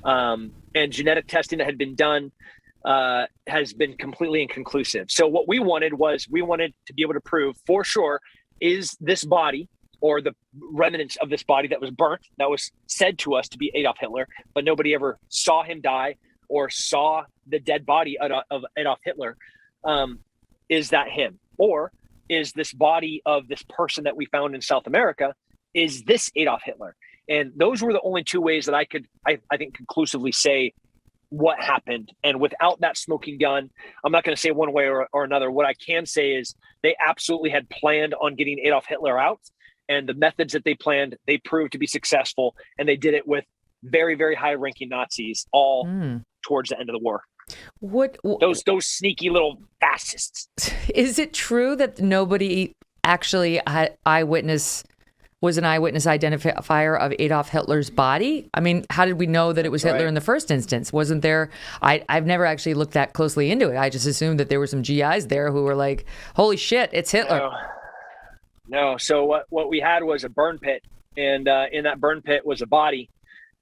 And genetic testing that had been done has been completely inconclusive. So what we wanted to be able to prove for sure, is this body, or the remnants of this body that was burnt, that was said to us to be Adolf Hitler, but nobody ever saw him die or saw the dead body of Adolf Hitler. Is that him? Or is this body of this person that we found in South America, is this Adolf Hitler? And those were the only two ways that I could, I think, conclusively say what happened. And without that smoking gun, I'm not going to say one way or another. What I can say is they absolutely had planned on getting Adolf Hitler out. And the methods that they planned, they proved to be successful. And they did it with very, very high-ranking Nazis all towards the end of the war. Those sneaky little fascists. Is it true that nobody actually was an eyewitness identifier of Adolf Hitler's body? I mean, how did we know that it was Hitler in the first instance? Wasn't there? I've never actually looked that closely into it. I just assumed that there were some GIs there who were like, "Holy shit, it's Hitler." No. So what we had was a burn pit, and in that burn pit was a body,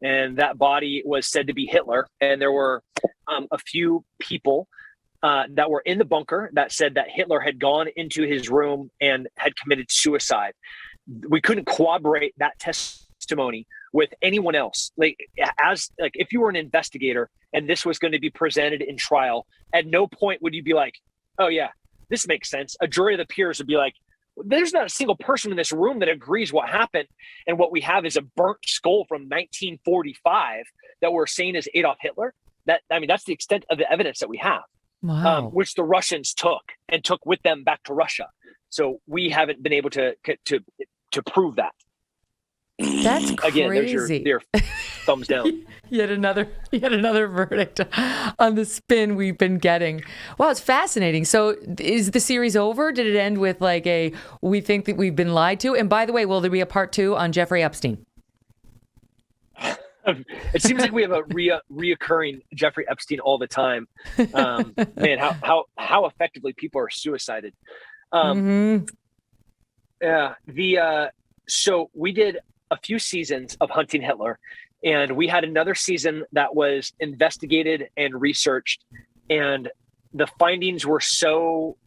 and that body was said to be Hitler. And there were a few people that were in the bunker that said that Hitler had gone into his room and had committed suicide. We couldn't corroborate that testimony with anyone else. If you were an investigator and this was going to be presented in trial, at no point would you be like, "Oh yeah, this makes sense." A jury of the peers would be like, "There's not a single person in this room that agrees what happened, and what we have is a burnt skull from 1945 that we're saying is Adolf Hitler." That's the extent of the evidence that we have, which the Russians took with them back to Russia. So we haven't been able to prove that. That's crazy. Again, there's your thumbs down. Yet another verdict on the spin we've been getting. Wow, it's fascinating. So is the series over? Did it end with we think that we've been lied to? And by the way, will there be a part 2 on Jeffrey Epstein? It seems like we have a reoccurring Jeffrey Epstein all the time. Man, how effectively people are suicided. Yeah. So we did a few seasons of Hunting Hitler, and we had another season that was investigated and researched, and the findings were so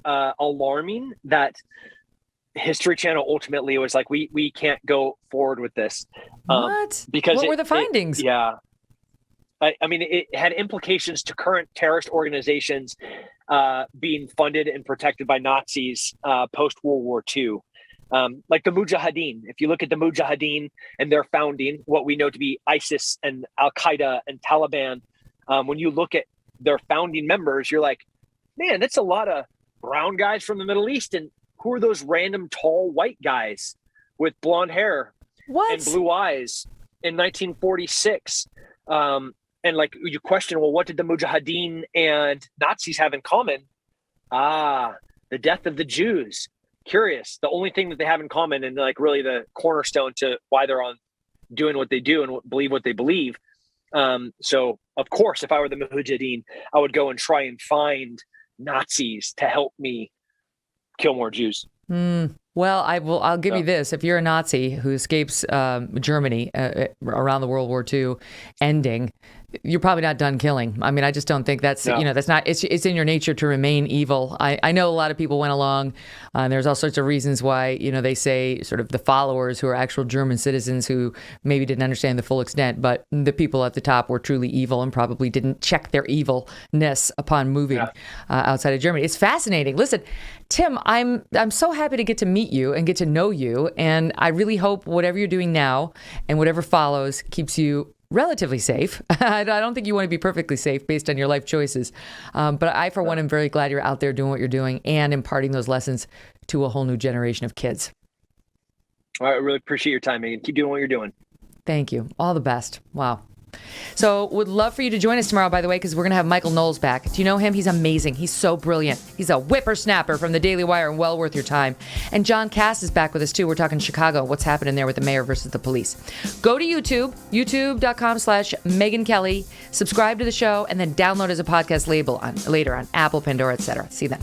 alarming that History Channel ultimately was like, we can't go forward with this. What? Because what were the findings? It had implications to current terrorist organizations being funded and protected by Nazis post-World War II. Like the Mujahideen. If you look at the Mujahideen and their founding, what we know to be ISIS and Al-Qaeda and Taliban, when you look at their founding members, you're like, man, that's a lot of brown guys from the Middle East. And who are those random tall white guys with blonde hair and blue eyes in 1946? And you question, well, what did the Mujahideen and Nazis have in common? The death of the Jews. Curious. The only thing that they have in common, and really the cornerstone to why they're doing what they do and believe what they believe. So of course, if I were the Mujahideen, I would go and try and find Nazis to help me kill more Jews. Well, I'll give you this. If you're a Nazi who escapes Germany around the World War II ending, you're probably not done killing. I mean, I just don't think that's, that's not, it's in your nature to remain evil. I know a lot of people went along, and there's all sorts of reasons why, they say sort of the followers who are actual German citizens who maybe didn't understand the full extent, but the people at the top were truly evil and probably didn't check their evilness upon moving outside of Germany. It's fascinating. Listen, Tim, I'm so happy to get to meet you and get to know you. And I really hope whatever you're doing now and whatever follows keeps you relatively safe. I don't think you want to be perfectly safe based on your life choices. But I, for one, am very glad you're out there doing what you're doing and imparting those lessons to a whole new generation of kids. All right, I really appreciate your time, Megyn. Keep doing what you're doing. Thank you. All the best. Wow. So would love for you to join us tomorrow, by the way, because we're going to have Michael Knowles back. Do you know him? He's amazing. He's so brilliant. He's a whippersnapper from the Daily Wire and well worth your time. And John Cass is back with us, too. We're talking Chicago, what's happening there with the mayor versus the police. Go to YouTube, youtube.com/Megyn Kelly. Subscribe to the show and then download as a podcast later on Apple, Pandora, etc. See you then.